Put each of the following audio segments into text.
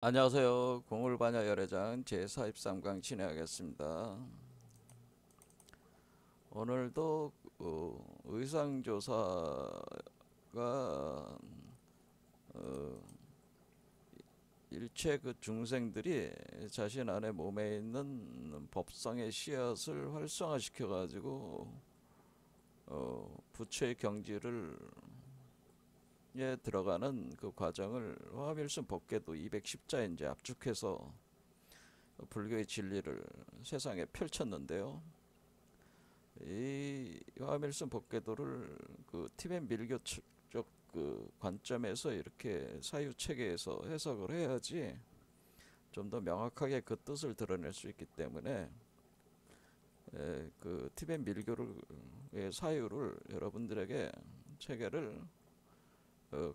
안녕하세요. 공울반야 열애장 제43강 진행하겠습니다. 오늘도 의상조사가 일체 그 중생들이 자신 안에 몸에 있는 법성의 씨앗을 활성화시켜 가지고 부처의 경지를 에 들어가는 그 과정을 화밀순 법계도 210자에 이제 압축해서 불교의 진리를 세상에 펼쳤는데요. 이 화밀순 법계도를 그 티벳 밀교적 그 관점에서 이렇게 사유 체계에서 해석을 해야지 좀 더 명확하게 그 뜻을 드러낼 수 있기 때문에 그 티벳 밀교의 사유를 여러분들에게 체계를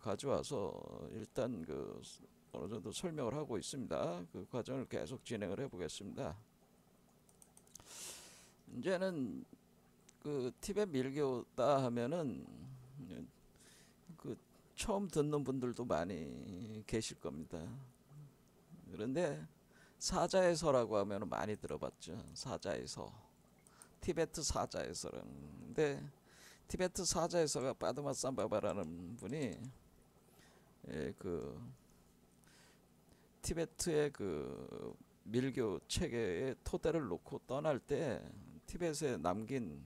가져와서 일단 그 어느 정도 설명을 하고 있습니다. 그 과정을 계속 진행을 해보겠습니다. 이제는 그 티벳 밀교다 하면은 그 처음 듣는 분들도 많이 계실 겁니다. 그런데 사자의 서라고 하면 많이 들어봤죠. 사자의 서. 티베트 사자의 서라는. 근데 티베트 사자의 서가 빠드마 삼바바라는 분이 그 티베트의 그 밀교 체계의 토대를 놓고 떠날 때 티벳에 남긴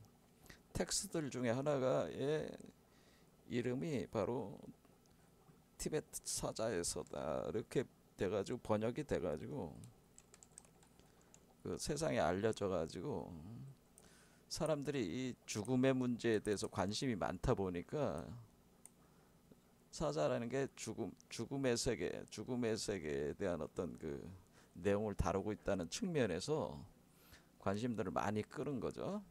텍스트들 중에 하나가의 이름이 바로 티베트 사자에서다 이렇게 돼가지고 번역이 돼가지고 그 세상에 알려져 가지고 사람들이 이 죽음의 문제에 대해서 관심이 많다 보니까 사자라는 게 죽음의 세계에 대한 어떤 그 내용을 다루고 있다는 측면에서 관심들을 많이 끌은 거죠.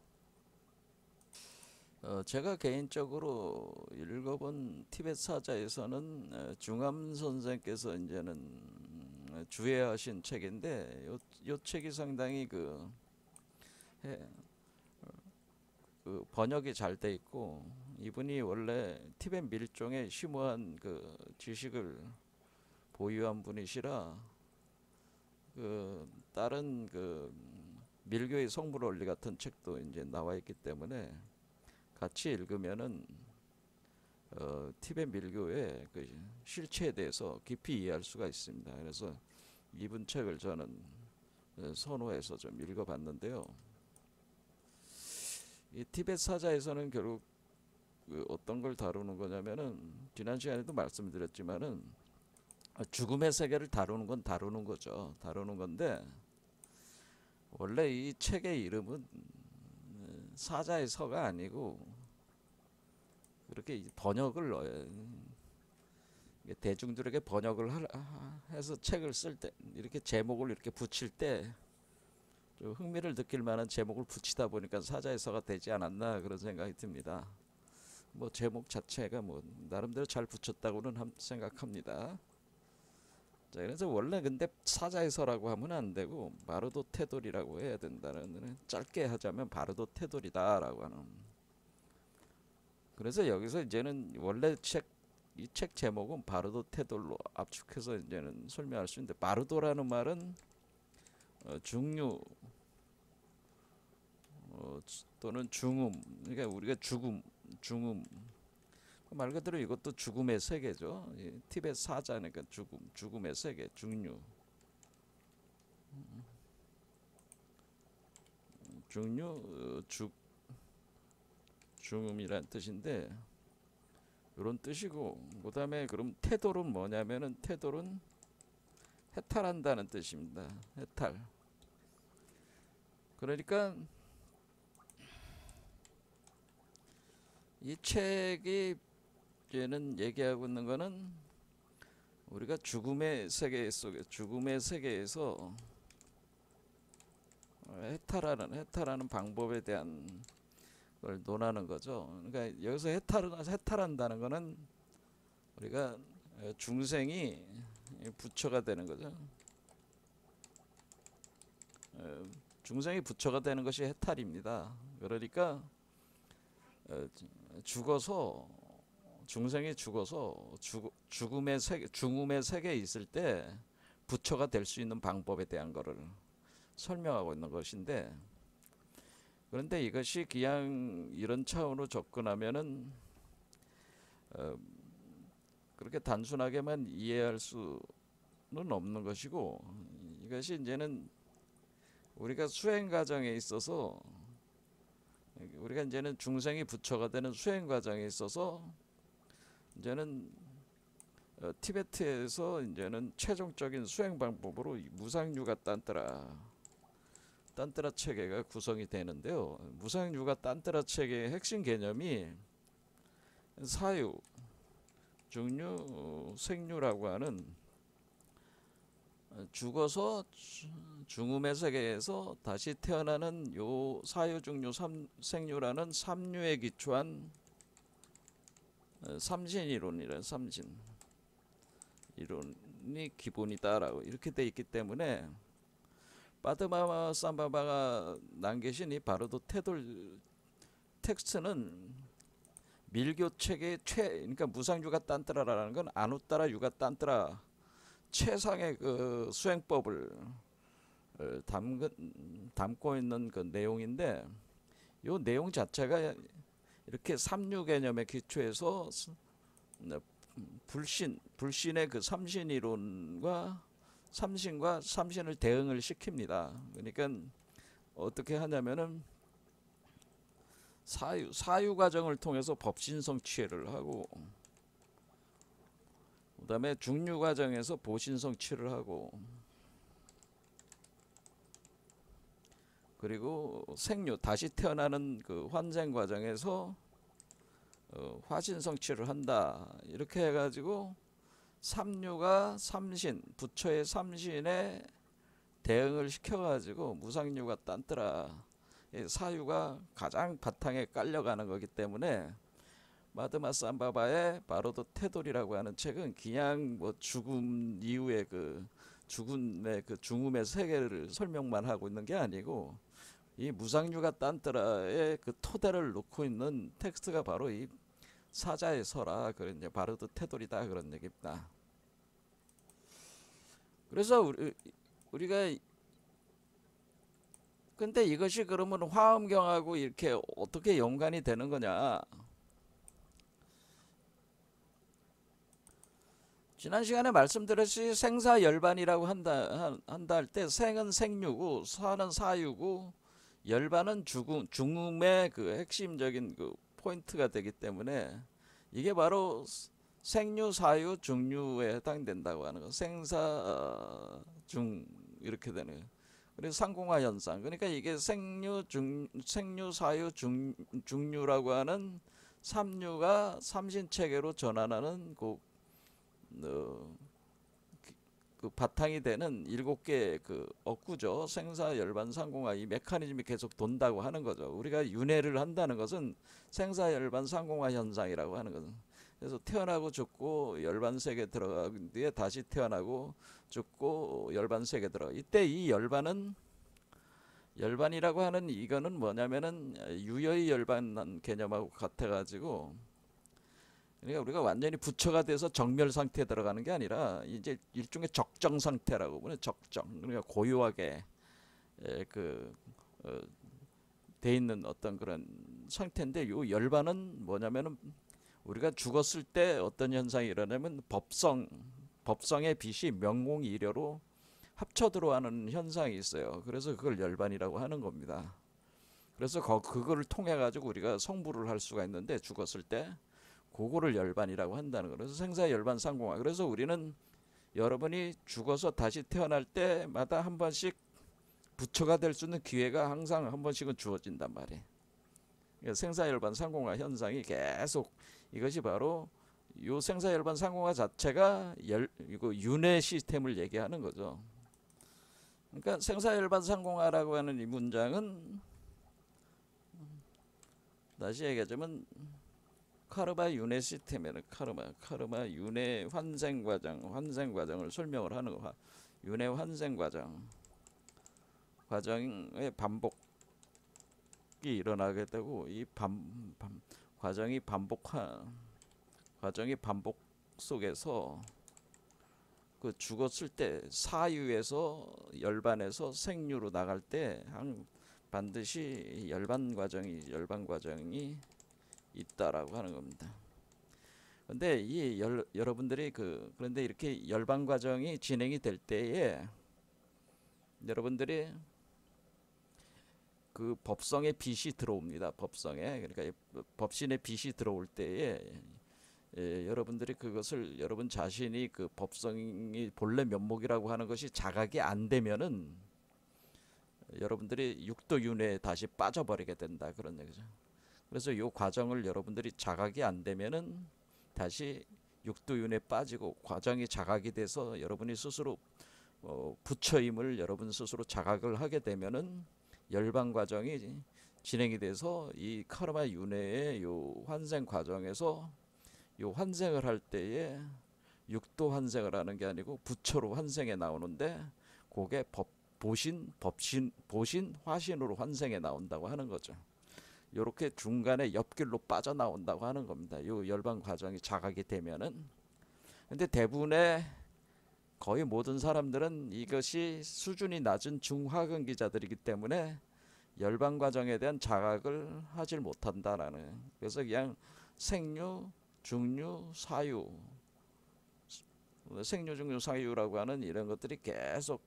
제가 개인적으로 읽어본 티벳 사자에서는 중암 선생께서 이제는 주해하신 책인데 요 책이 상당히 해- 그 번역이 잘 돼 있고 이분이 원래 티벳 밀종의 심오한 그 지식을 보유한 분이시라 그 다른 그 밀교의 성불 원리 같은 책도 이제 나와 있기 때문에 같이 읽으면은 티벳 밀교의 그 실체에 대해서 깊이 이해할 수가 있습니다. 그래서 이분 책을 저는 선호해서 좀 읽어봤는데요. 이 티벳 사자에서는 결국 그 어떤 걸 다루는 거냐면은 지난 시간에도 말씀드렸지만은 죽음의 세계를 다루는 건 다루는 거죠. 다루는 건데 원래 이 책의 이름은 사자의 서가 아니고 그렇게 번역을 넣어요. 대중들에게 번역을 해서 책을 쓸 때 이렇게 제목을 이렇게 붙일 때 좀 흥미를 느낄 만한 제목을 붙이다 보니까 사자에서가 되지 않았나 그런 생각이 듭니다. 뭐 제목 자체가 뭐 나름대로 잘 붙였다고는 생각합니다. 자, 그래서 원래 근데 사자에서라고 하면 안 되고 마르도 테돌이라고 해야 된다는 짧게 하자면 바르도 테돌이다라고 하는. 그래서 여기서 이제는 원래 이 책 제목은 바르도 테돌로 압축해서 이제는 설명할 수 있는데 바르도라는 말은 중류 또는 중음 그러니까 우리가 중음 말 그대로 이것도 죽음의 세계죠. 티벳 사자니까 죽음의 세계 중류 중류 중음이란 뜻인데 이런 뜻이고 그다음에 그럼 태돌은 뭐냐면은 태돌은 해탈한다는 뜻입니다. 해탈. 그러니까 이 책이 는 얘기하고 있는 거는 우리가 죽음의 세계에서 해탈하는 방법에 대한 걸 논하는 거죠. 그러니까 여기서 해탈한다는 거는 우리가 중생이 부처가 되는 거죠. 중생이 부처가 되는 것이 해탈입니다. 그러니까 죽어서 중생이 죽어서 죽음의 세계에 있을 때 부처가 될 수 있는 방법에 대한 거를 설명하고 있는 것인데, 그런데 이것이 그냥 이런 차원으로 접근하면은 그렇게 단순하게만 이해할 수는 없는 것이고, 이것이 이제는 우리가 수행 과정에 있어서, 우리가 이제는 중생이 부처가 되는 수행 과정에 있어서 이제는 티베트에서 이제는 최종적인 수행 방법으로 무상유가 딴뜨라 체계가 구성이 되는데요. 무상유가 딴뜨라 체계의 핵심 개념이 사유, 중유, 생유라고 하는 죽어서 중음의 세계에서 다시 태어나는 요 사유, 중유, 생유라는 삼류에 기초한 삼신 이론이란 삼신 이론이 기본이다라고 이렇게 돼 있기 때문에, 빠드마마 삼바바가 남기신 이 바로도 태돌 텍스트는 밀교 체계의 그러니까 무상유가 딴뜨라라는 건 아누따라 유가 딴뜨라 최상의 그 수행법을 담고 있는 그 내용인데, 요 내용 자체가 이렇게 삼류 개념에 기초해서 불신의 그 삼신 이론과 삼신을 대응을 시킵니다. 그러니까 어떻게 하냐면은 사유 과정을 통해서 법신 성취를 하고, 그다음에 중류 과정에서 보신 성취를 하고, 그리고 생류 다시 태어나는 그 환생 과정에서 화신 성취를 한다. 이렇게 해가지고 삼류가 삼신, 부처의 삼신에 대응을 시켜가지고 무상유가 딴뜨라, 사유가 가장 바탕에 깔려가는 거기 때문에, 마드마 삼바바의 바로도 태돌이라고 하는 책은 그냥 뭐 죽음 이후의 그 죽음의 그 중음의 세계를 설명만 하고 있는 게 아니고, 이 무상유가 딴뜨라의 그 토대를 놓고 있는 텍스트가 바로 이 사자의 서라, 그런 이제 바로도 태돌이다, 그런 얘기입니다. 그래서 우리가 근데 이것이 그러면 화엄경하고 이렇게 어떻게 연관이 되는 거냐? 지난 시간에 말씀드렸듯이 생사열반이라고 한다 할 때, 생은 생유고 사는 사유고 열반은 중음의 그 핵심적인 그 포인트가 되기 때문에, 이게 바로 생유, 사유, 중유에 해당된다고 하는 거. 생사, 중 이렇게 되는 거예요. 그래서 상공화 현상. 그러니까 이게 생유, 사유, 중유라고 하는 삼류가 삼신체계로 전환하는 그 바탕이 되는 7개의 그 억구죠. 생사, 열반, 상공화, 이 메커니즘이 계속 돈다고 하는 거죠. 우리가 윤회를 한다는 것은 생사, 열반, 상공화 현상이라고 하는 거죠. 그래서 태어나고 죽고 열반세계 들어간 뒤에 다시 태어나고 죽고 열반세계 들어가. 이때 이 열반이라고 하는 이거는 뭐냐면은 유여의 열반 개념하고 같아가지고, 그러니까 우리가 완전히 부처가 돼서 정멸 상태에 들어가는 게 아니라 이제 일종의 적정 상태라고 보면, 적정, 그러니까 고요하게 돼 있는 어떤 그런 상태인데, 요 열반은 뭐냐면은 우리가 죽었을 때 어떤 현상이 일어나면 법성의 빛이 명공이려로 합쳐 들어가는 현상이 있어요. 그래서 그걸 열반이라고 하는 겁니다. 그래서 그거를 통해 가지고 우리가 성불을 할 수가 있는데, 죽었을 때 그거를 열반이라고 한다는 거예요. 그래서 생사 열반 상공화. 그래서 우리는 여러분이 죽어서 다시 태어날 때마다 한 번씩 부처가 될 수 있는 기회가 항상 한 번씩은 주어진단 말이에요. 그러니까 생사 열반 상공화 현상이 계속, 이것이 바로 요 생사 열반 상공화 자체가 이거 윤회 시스템을 얘기하는 거죠. 그러니까 생사 열반 상공화라고 하는 이 문장은 다시 얘기하자면 카르마 윤회 시스템에는 카르마 윤회 환생 과정을 설명을 하는 거. 윤회 환생 과정의 반복이 일어나게 되고, 이 과정이 반복 속에서 그 죽었을 때 사유에서 열반에서 생유로 나갈 때 반드시 열반 과정이 있다라고 하는 겁니다. 근데 이 여러분들이 그런데 이렇게 열반 과정이 진행이 될 때에 여러분들이 그 법성의 빛이 들어옵니다. 법성에, 그러니까 법신의 빛이 들어올 때에 여러분들이 그것을 여러분 자신이 그 법성이 본래 면목이라고 하는 것이 자각이 안 되면은 여러분들이 육도윤회에 다시 빠져버리게 된다, 그런 얘기죠. 그래서 이 과정을 여러분들이 자각이 안 되면은 다시 육도윤회에 빠지고, 과정이 자각이 돼서 여러분이 스스로 부처임을 여러분 스스로 자각을 하게 되면은 열반 과정이 진행이 돼서 이 카르마 윤회의 요 환생 과정에서 요 환생을 할 때에 육도 환생을 하는 게 아니고 부처로 환생해 나오는데, 그게 보신 화신으로 환생해 나온다고 하는 거죠. 요렇게 중간에 옆길로 빠져나온다고 하는 겁니다. 요 열반 과정이 자각이 되면은. 근데 대부분의 거의 모든 사람들은 이것이 수준이 낮은 중하근기자들이기 때문에 열반 과정에 대한 자각을 하질 못한다라는. 그래서 그냥 생류, 중류, 사유, 생류, 중류, 사유라고 하는 이런 것들이 계속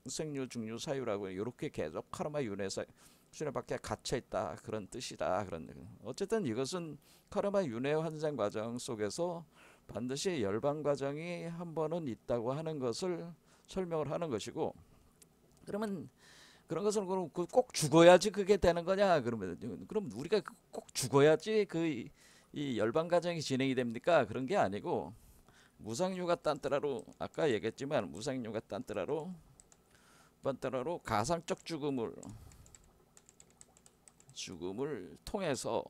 생류, 중류, 사유라고 이렇게 계속 카르마 윤회에서 수련밖에 갇혀 있다, 그런 뜻이다. 그런 어쨌든 이것은 카르마 윤회 환생 과정 속에서 반드시 열반 과정이 한 번은 있다고 하는 것을 설명을 하는 것이고, 그러면 그런 것은 그럼 꼭 죽어야지 그게 되는 거냐? 그럼 우리가 꼭 죽어야지 이 열반 과정이 진행이 됩니까? 그런 게 아니고, 무상유가 딴따라로 아까 얘기했지만 무상유가 딴따라로 가상적 죽음을 통해서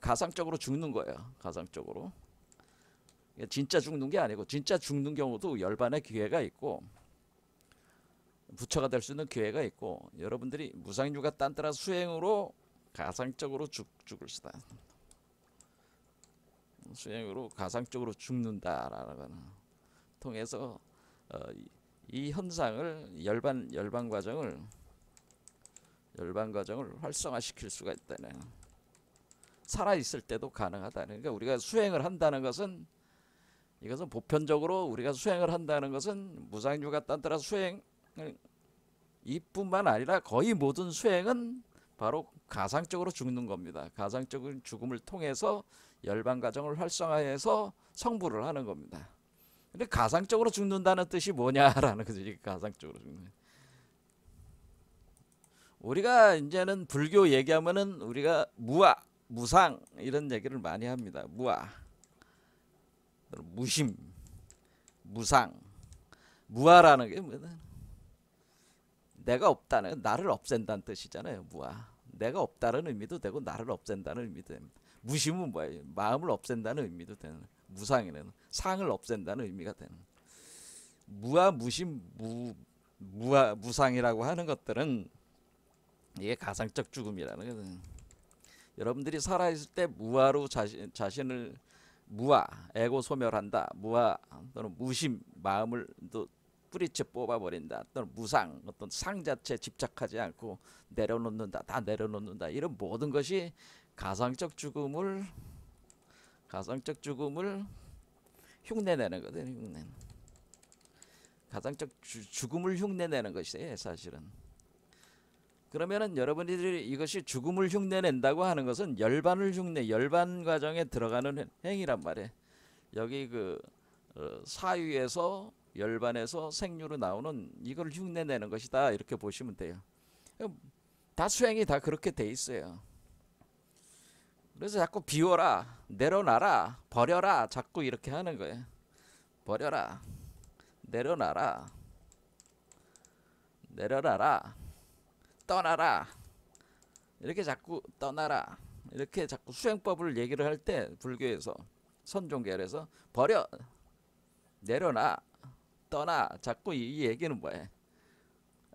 가상적으로 죽는 거예요. 가상적으로. 진짜 죽는 게 아니고, 진짜 죽는 경우도 열반의 기회가 있고 부처가 될 수 있는 기회가 있고, 여러분들이 무상유가 딴따라 수행으로 가상적으로 죽을 수다. 수행으로 가상적으로 죽는다라는 통해서 이 현상을 열반 과정을 활성화시킬 수가 있다는, 살아 있을 때도 가능하다는. 그러니까 우리가 수행을 한다는 것은, 이것은 보편적으로 우리가 수행을 한다는 것은 무상유가 딴따라 수행 이뿐만 아니라 거의 모든 수행은 바로 가상적으로 죽는 겁니다. 가상적인 죽음을 통해서 열반 과정을 활성화해서 성불을 하는 겁니다. 근데 가상적으로 죽는다는 뜻이 뭐냐라는 거지. 가상적으로 죽는. 우리가 이제는 불교 얘기하면은 우리가 무아, 무상 이런 얘기를 많이 합니다. 무아, 무심, 무상. 무아라는 게 뭐냐? 내가 없다는, 나를 없앤다는 뜻이잖아요. 무아. 내가 없다는 의미도 되고 나를 없앤다는 의미도 됩니다. 무심은 뭐예요? 마음을 없앤다는 의미도 되는. 무상에는 상을 없앤다는 의미가 되는. 무아, 무심, 무아, 무상이라고 하는 것들은 이게 가상적 죽음이라는 거죠. 여러분들이 살아있을 때 무아로 자신을 무아, 에고 소멸한다. 무아 또는 무심, 마음을 또 뿌리째 뽑아버린다. 또는 무상, 어떤 상 자체에 집착하지 않고 내려놓는다. 다 내려놓는다. 이런 모든 것이 가상적 죽음을 흉내내는 거거든요. 가상적 죽음을 흉내내는 것이에요, 사실은. 그러면은 여러분들이 이것이 죽음을 흉내낸다고 하는 것은 열반 과정에 들어가는 행위란 말이에요. 여기 사유에서 열반에서 생류로 나오는 이걸 흉내내는 것이다, 이렇게 보시면 돼요. 다 수행이 다 그렇게 돼 있어요. 그래서 자꾸 비워라, 내려놔라, 버려라, 자꾸 이렇게 하는 거예요. 버려라, 내려놔라, 떠나라, 이렇게 자꾸 떠나라, 이렇게 자꾸 수행법을 얘기를 할 때 불교에서 선종계열에서 버려, 내려놔, 떠나, 자꾸 이 얘기는 뭐예요?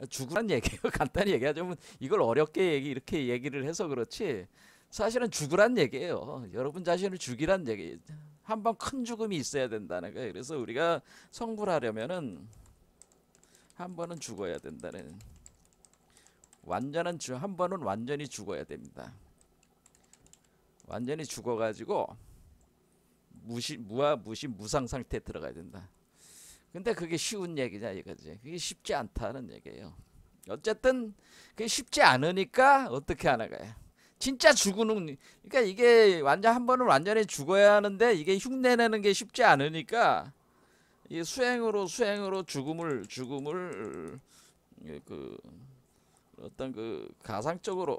죽으란 얘기예요. 간단히 얘기하자면 이걸 어렵게 이렇게 얘기를 해서 그렇지 사실은 죽으란 얘기예요. 여러분 자신을 죽이란 얘기. 한 번 큰 죽음이 있어야 된다는 거예요. 그래서 우리가 성불하려면은 한 번은 죽어야 된다는, 한 번은 완전히 죽어야 됩니다. 완전히 죽어가지고 무상 상태에 들어가야 된다. 근데 그게 쉬운 얘기냐 이거지. 그게 쉽지 않다는 얘기예요. 어쨌든 그게 쉽지 않으니까 어떻게 하는 거야. 진짜 죽는, 그러니까 이게 완전 한 번은 완전히 죽어야 하는데 이게 흉내내는 게 쉽지 않으니까 이 수행으로 죽음을 그 어떤 그 가상적으로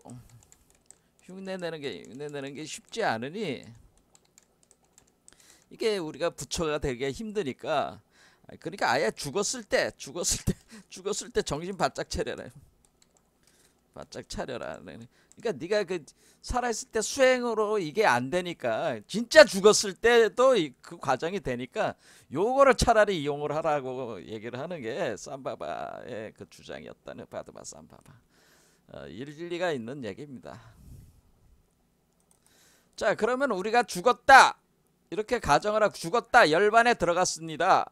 흉내내는 게 쉽지 않으니 이게 우리가 부처가 되기가 힘드니까, 그러니까 아예 죽었을 때 정신 바짝 차려라. 바짝 차려라. 그러니까 네가 그 살아있을 때 수행으로 이게 안 되니까 진짜 죽었을 때도 그 과정이 되니까 요거를 차라리 이용을 하라고 얘기를 하는 게 삼바바의 그 주장이었다는, 바드마 삼바바. 일리가 있는 얘기입니다. 자, 그러면 우리가 죽었다 이렇게 가정을 하고, 죽었다 열반에 들어갔습니다.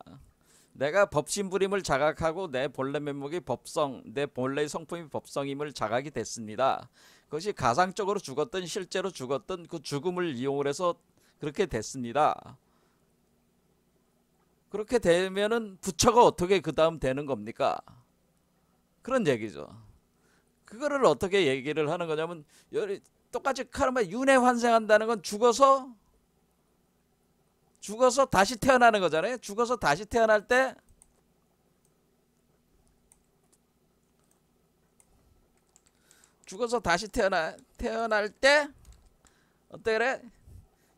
내가 법신불임을 자각하고 내 본래 면목이 법성, 내 본래의 성품이 법성임을 자각이 됐습니다. 그것이 가상적으로 죽었든 실제로 죽었든 그 죽음을 이용을 해서 그렇게 됐습니다. 그렇게 되면은 부처가 어떻게 그 다음 되는 겁니까? 그런 얘기죠. 그거를 어떻게 얘기를 하는 거냐면, 똑같이 카르마 윤회 환생한다는 건 죽어서 다시 태어나는 거잖아요. 죽어서 다시 태어날 때 태어날 때 어떻게 그래?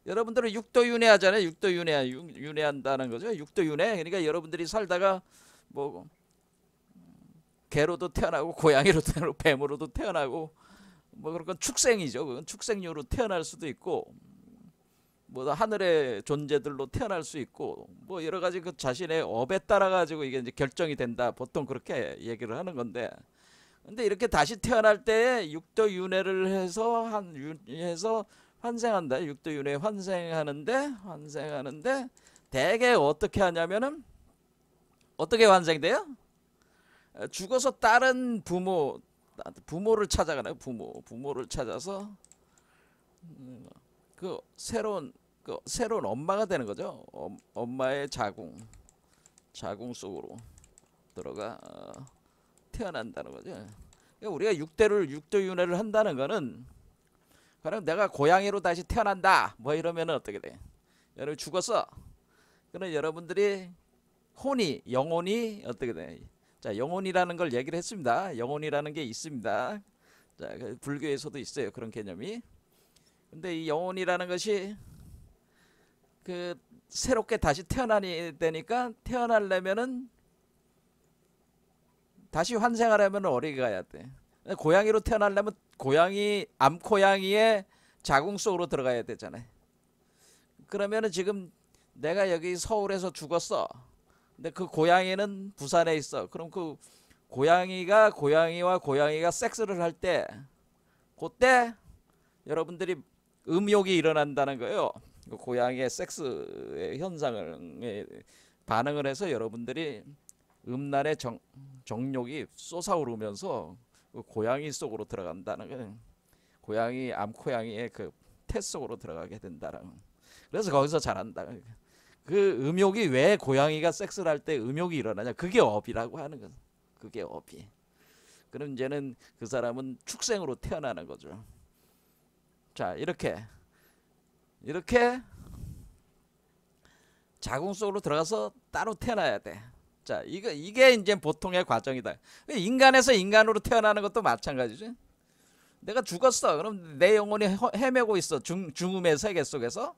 여러분들은 육도윤회 하잖아요. 육도윤회한다는 거죠. 육도윤회. 그러니까 여러분들이 살다가 뭐 개로도 태어나고 고양이로 태어나고 뱀으로도 태어나고 뭐 그런 건 축생이죠. 그건 축생류로 태어날 수도 있고, 뭐 하늘의 존재들로 태어날 수 있고, 뭐 여러 가지 그 자신의 업에 따라 가지고 이게 이제 결정이 된다. 보통 그렇게 얘기를 하는 건데, 근데 이렇게 다시 태어날 때 육도윤회를 해서 환생한다. 육도윤회 환생하는데 대개 어떻게 하냐면은, 어떻게 환생돼요? 죽어서 다른 부모를 찾아가나요? 부모를 찾아서 그 새로운 엄마가 되는 거죠. 엄마의 자궁 속으로 들어가 태어난다는 거죠. 그러니까 우리가 육도윤회를 한다는 거는, 그럼 내가 고양이로 다시 태어난다 뭐 이러면은 어떻게 돼? 여러분 죽었어. 그럼 여러분들이 영혼이 어떻게 돼? 자, 영혼이라는 걸 얘기를 했습니다. 영혼이라는 게 있습니다. 자, 불교에서도 있어요, 그런 개념이. 근데 이 영혼이라는 것이 그 새롭게 다시 태어나야 되니까, 태어나려면은 다시 환생하려면 어디 가야 돼? 고양이로 태어나려면 암고양이의 자궁 속으로 들어가야 되잖아요. 그러면은 지금 내가 여기 서울에서 죽었어. 근데 그 고양이는 부산에 있어. 그럼 그 고양이와 고양이가 섹스를 할 때, 그때 여러분들이 음욕이 일어난다는 거예요. 그 고양이의 섹스의 현상을 반응을 해서 여러분들이 음란의 정욕이 솟아오르면서 그 고양이 속으로 들어간다는 거예요. 암고양이의 그 태 속으로 들어가게 된다는. 그래서 거기서 자란다. 그 음욕이, 왜 고양이가 섹스를 할 때 음욕이 일어나냐? 그게 업이라고 하는 거죠. 그게 업이. 그럼 이제는 그 사람은 축생으로 태어나는 거죠. 자, 이렇게 자궁 속으로 들어가서 따로 태어나야 돼. 자, 이게 이제 보통의 과정이다. 인간에서 인간으로 태어나는 것도 마찬가지죠. 내가 죽었어. 그럼 내 영혼이 헤매고 있어. 중음의 세계 속에서.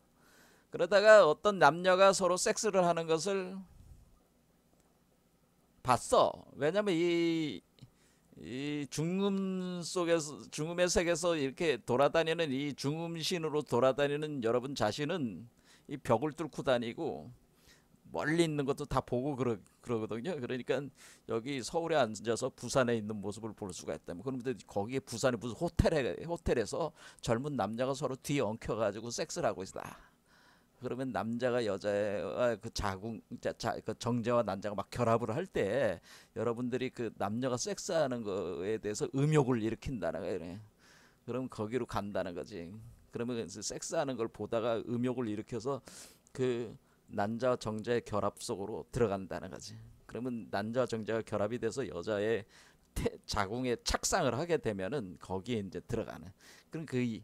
그러다가 어떤 남녀가 서로 섹스를 하는 것을 봤어. 왜냐면 이 중음의 세계에서 이렇게 돌아다니는, 이 중음신으로 돌아다니는 여러분 자신은 이 벽을 뚫고 다니고 멀리 있는 것도 다 보고 그러거든요. 그러니까 여기 서울에 앉아서 부산에 있는 모습을 볼 수가 있다면, 그런데 거기에 부산에 무슨 호텔에서 젊은 남녀가 서로 뒤에 엉켜가지고 섹스를 하고 있다. 그러면 남자가 여자와 그 그 정자와 난자가 막 결합을 할 때 여러분들이 그 남녀가 섹스하는 거에 대해서 음욕을 일으킨다는 거예요. 그럼 거기로 간다는 거지. 그러면 섹스하는 걸 보다가 음욕을 일으켜서 그 난자와 정자의 결합 속으로 들어간다는 거지. 그러면 난자와 정자가 결합이 돼서 여자의 자궁에 착상을 하게 되면은 거기에 이제 들어가는. 그럼 그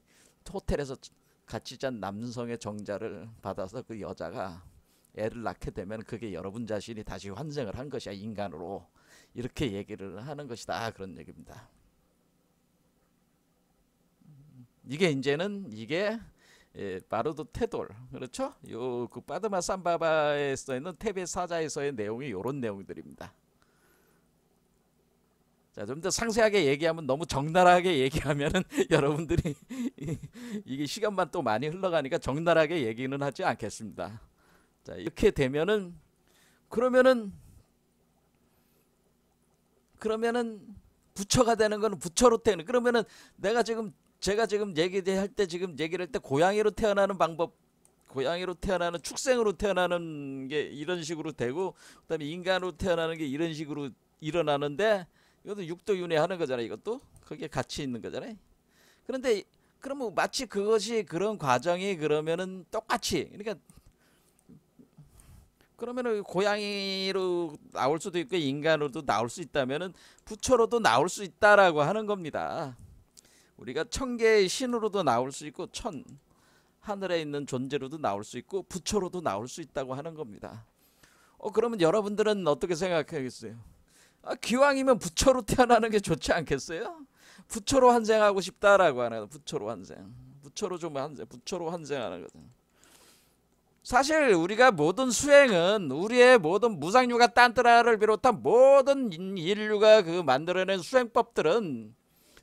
호텔에서 같이 잔 남성의 정자를 받아서 그 여자가 애를 낳게 되면 그게 여러분 자신이 다시 환생을 한 것이야, 인간으로. 이렇게 얘기를 하는 것이다, 그런 얘기입니다. 이게 이제는 이게 바르도 테돌, 그렇죠? 요 그 파드마 삼바바에 써 있는 테베 사자에서의 내용이 이런 내용들입니다. 자, 좀 더 상세하게 얘기하면, 너무 적나라하게 얘기하면은 여러분들이 이게 시간만 또 많이 흘러가니까 적나라하게 얘기는 하지 않겠습니다. 자, 이렇게 되면은 그러면은 부처가 되는 거는 부처로 태어나. 그러면은 제가 지금 얘기할 때 고양이로 태어나는 방법, 고양이로 태어나는, 축생으로 태어나는 게 이런 식으로 되고, 그다음에 인간으로 태어나는 게 이런 식으로 일어나는데, 이것도 육도윤회 하는 거잖아요. 이것도 거기에 같이 있는 거잖아요. 그런데 그러면 마치 그것이, 그런 과정이 그러면은 똑같이, 그러니까 그러면은 고양이로 나올 수도 있고 인간으로도 나올 수 있다면은 부처로도 나올 수 있다라고 하는 겁니다. 우리가 천계의 신으로도 나올 수 있고 하늘에 있는 존재로도 나올 수 있고 부처로도 나올 수 있다고 하는 겁니다. 그러면 여러분들은 어떻게 생각하겠어요? 기왕이면 부처로 태어나는 게 좋지 않겠어요? 부처로 환생하고 싶다라고 하는 거예요. 부처로 환생. 부처로 환생하는 거죠. 사실 우리가 모든 수행은, 우리의 모든 무상유가 딴뜨라를 비롯한 모든 인류가 그 만들어낸 수행법들은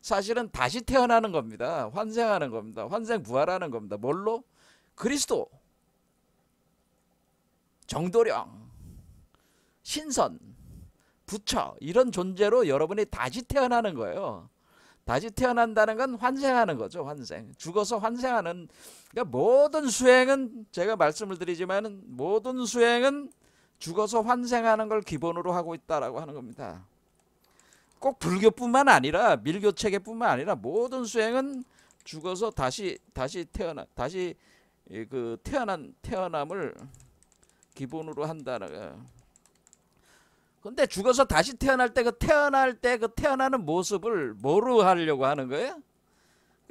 사실은 다시 태어나는 겁니다. 환생하는 겁니다. 환생 부활하는 겁니다. 뭘로? 그리스도, 정도령, 신선, 부처, 이런 존재로 여러분이 다시 태어나는 거예요. 다시 태어난다는 건 환생하는 거죠. 환생. 죽어서 환생하는. 그러니까 모든 수행은, 제가 말씀을 드리지만 모든 수행은 죽어서 환생하는 걸 기본으로 하고 있다라고 하는 겁니다. 꼭 불교뿐만 아니라, 밀교 체계뿐만 아니라 모든 수행은 죽어서 다시 그 태어남을 기본으로 한다는 거예요. 근데 죽어서 다시 태어날 때 태어나는 모습을 뭐로 하려고 하는 거예요?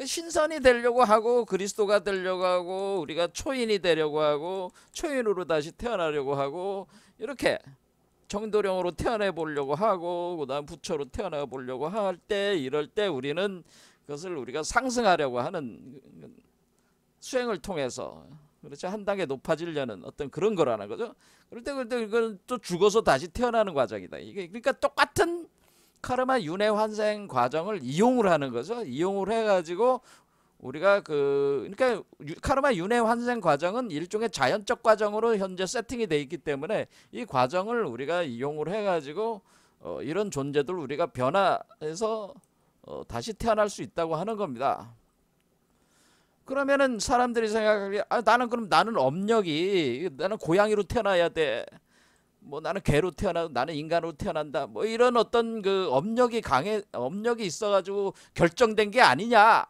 신선이 되려고 하고, 그리스도가 되려고 하고, 우리가 초인이 되려고 하고, 초인으로 다시 태어나려고 하고, 이렇게 정도령으로 태어나 보려고 하고, 그다음 부처로 태어나 보려고 할 때, 이럴 때 우리는 그것을 우리가 상승하려고 하는 수행을 통해서, 그렇죠, 한 단계 높아지려는 어떤 그런 거라는 거죠. 그럴 때 이건 또 죽어서 다시 태어나는 과정이다. 이게 그러니까 똑같은 카르마 윤회 환생 과정을 이용을 하는 거죠. 이용을 해가지고 우리가 그러니까 카르마 윤회 환생 과정은 일종의 자연적 과정으로 현재 세팅이 돼 있기 때문에 이 과정을 우리가 이용을 해가지고 이런 존재들 우리가 변화해서 다시 태어날 수 있다고 하는 겁니다. 그러면은 사람들이 생각하기에, 나는 업력이, 나는 고양이로 태어나야 돼, 뭐 나는 개로 나는 인간으로 태어난다, 뭐 이런 어떤 그 업력이 있어가지고 결정된 게 아니냐,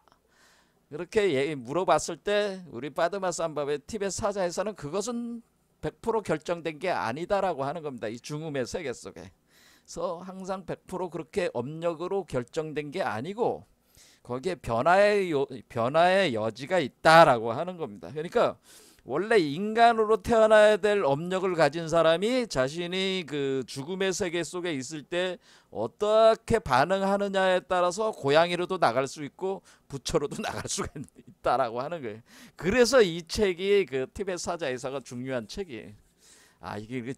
그렇게 물어봤을 때 우리 파드마 삼바바의 티베트 사자에서는 그것은 100% 결정된 게 아니다라고 하는 겁니다. 이 중음의 세계 속에서 항상 100% 그렇게 업력으로 결정된 게 아니고 거기에 변화의 여지가 있다라고 하는 겁니다. 그러니까 원래 인간으로 태어나야 될 업력을 가진 사람이 자신이 그 죽음의 세계 속에 있을 때 어떻게 반응하느냐에 따라서 고양이로도 나갈 수 있고 부처로도 나갈 수가 있다라고 하는 거예요. 그래서 이 책이 그 티베트 사자에서가 중요한 책이에요. 이게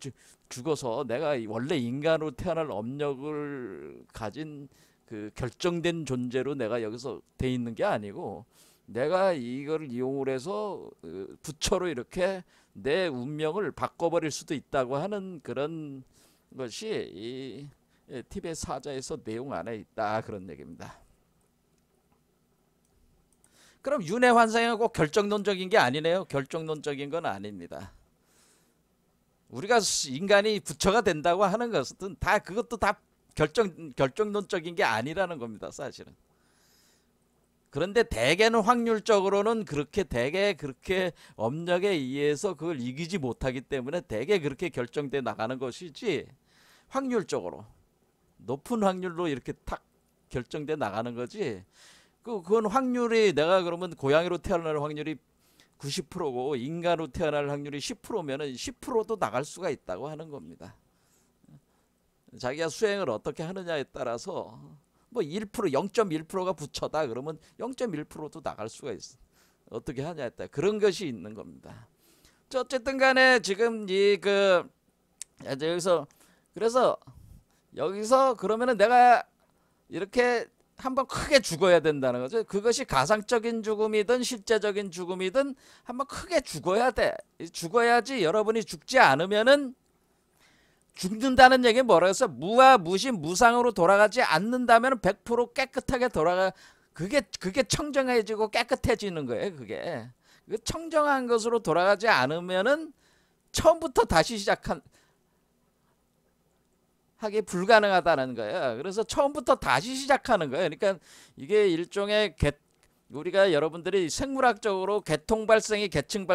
죽어서 내가 원래 인간으로 태어날 업력을 가진 그 결정된 존재로 내가 여기서 돼 있는 게 아니고, 내가 이걸 이용을 해서 부처로 이렇게 내 운명을 바꿔버릴 수도 있다고 하는 그런 것이 이 티베트 사자에서 내용 안에 있다, 그런 얘기입니다. 그럼 윤회 환상이 꼭 결정론적인 게 아니네요. 결정론적인 건 아닙니다. 우리가 인간이 부처가 된다고 하는 것은 다 그것도 다 결정론적인 게 아니라는 겁니다. 사실은. 그런데 대개는 확률적으로는 대개 그렇게 업력에 의해서 그걸 이기지 못하기 때문에 대개 그렇게 결정돼 나가는 것이지, 확률적으로 높은 확률로 이렇게 탁 결정돼 나가는 거지. 그건 확률이, 내가 그러면 고양이로 태어날 확률이 90%고 인간으로 태어날 확률이 10%면은 10%도 나갈 수가 있다고 하는 겁니다. 자기가 수행을 어떻게 하느냐에 따라서 뭐 1%, 0.1%가 부처다 그러면 0.1%도 나갈 수가 있어. 어떻게 하냐에 따라 그런 것이 있는 겁니다. 어쨌든 간에 지금 여기서, 그래서 여기서 그러면은 내가 이렇게 한번 크게 죽어야 된다는 거죠. 그것이 가상적인 죽음이든 실제적인 죽음이든 한번 크게 죽어야 돼. 죽어야지. 여러분이 죽지 않으면은, 죽는다는 얘기는 뭐라고 했어? 무아 무심 무상으로 돌아가지 않는다면 100% 깨끗하게 돌아가. 그게 청정해지고 깨끗해지는 거예요. 그게 청정한 것으로 돌아가지 않으면은 처음부터 다시 하기 불가능하다는 거예요. 그래서 처음부터 다시 시작하는 거예요. 그러니까 이게 일종의 우리가 여러분들이 생물학적으로 개체 발생이 개통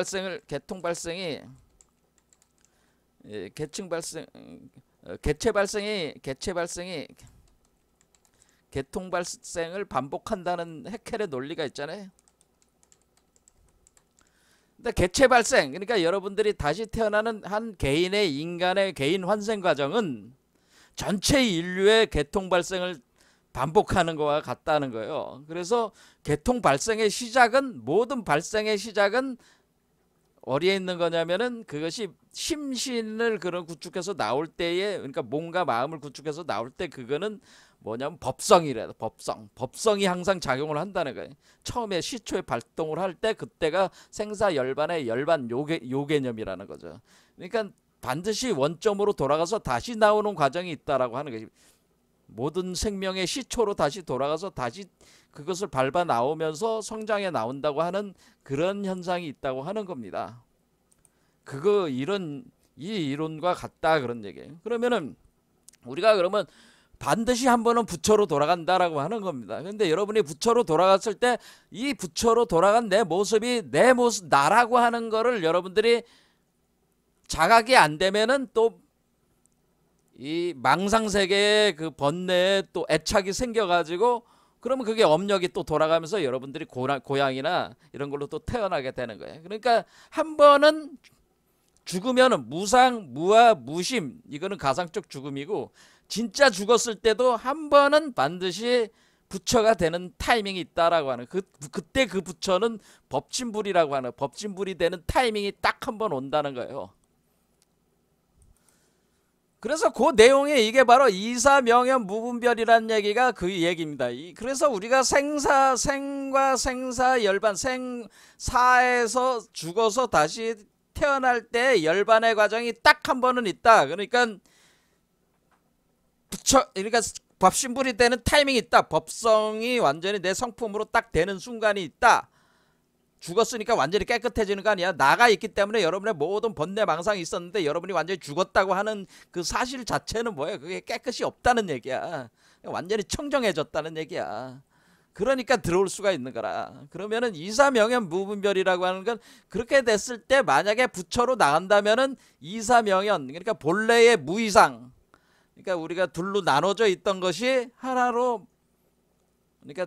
발생을 반복한다는 해켈의 논리가 있잖아요. 근데 개체 발생, 그러니까 여러분들이 다시 태어나는 한 개인의, 인간의 개인 환생 과정은 전체 인류의 개통 발생을 반복하는 것과 같다는 거예요. 그래서 개통 발생의 시작은, 모든 발생의 시작은 어디에 있는 거냐면은, 그것이 심신을 그런 구축해서 나올 때에, 그러니까 몸과 마음을 구축해서 나올 때, 그거는 뭐냐면 법성이래요. 법성이 항상 작용을 한다는 거예요. 처음에 시초에 발동을 할 때, 그때가 생사열반의 열반 요 개념이라는 거죠. 그러니까 반드시 원점으로 돌아가서 다시 나오는 과정이 있다라고 하는 거지. 모든 생명의 시초로 다시 돌아가서 다시 그것을 밟아 나오면서 성장해 나온다고 하는 그런 현상이 있다고 하는 겁니다. 이 이론과 같다 그런 얘기예요. 그러면은 우리가 그러면 반드시 한 번은 부처로 돌아간다라고 하는 겁니다. 그런데 여러분이 부처로 돌아갔을 때 이 부처로 돌아간 내 모습이 내 모습 나라고 하는 거를 여러분들이 자각이 안 되면은 또 이 망상세계의 그 번뇌에 또 애착이 생겨가지고, 그러면 그게 업력이 또 돌아가면서 여러분들이 고양이나 이런 걸로 또 태어나게 되는 거예요. 그러니까 한 번은 죽으면은 무상, 무아, 무심, 이거는 가상적 죽음이고, 진짜 죽었을 때도 한 번은 반드시 부처가 되는 타이밍이 있다라고 하는, 그때 그 부처는 법진불이라고 하는, 법진불이 되는 타이밍이 딱 한 번 온다는 거예요. 그래서 그 내용에 이게 바로 이사명연 무분별이라는 얘기가 그 얘기입니다. 그래서 우리가 생과 생사 열반, 생사에서 죽어서 다시 태어날 때 열반의 과정이 딱 한 번은 있다. 그러니까 그러니까 법신불이 되는 타이밍이 있다. 법성이 완전히 내 성품으로 딱 되는 순간이 있다. 죽었으니까 완전히 깨끗해지는 거 아니야. 나가 있기 때문에 여러분의 모든 번뇌 망상이 있었는데 여러분이 완전히 죽었다고 하는 그 사실 자체는 뭐예요? 그게 깨끗이 없다는 얘기야. 완전히 청정해졌다는 얘기야. 그러니까 들어올 수가 있는 거라. 그러면은 이사명연 무분별이라고 하는 건, 그렇게 됐을 때 만약에 부처로 나간다면은 이사명연, 그러니까 본래의 무이상, 그러니까 우리가 둘로 나눠져 있던 것이 하나로, 그러니까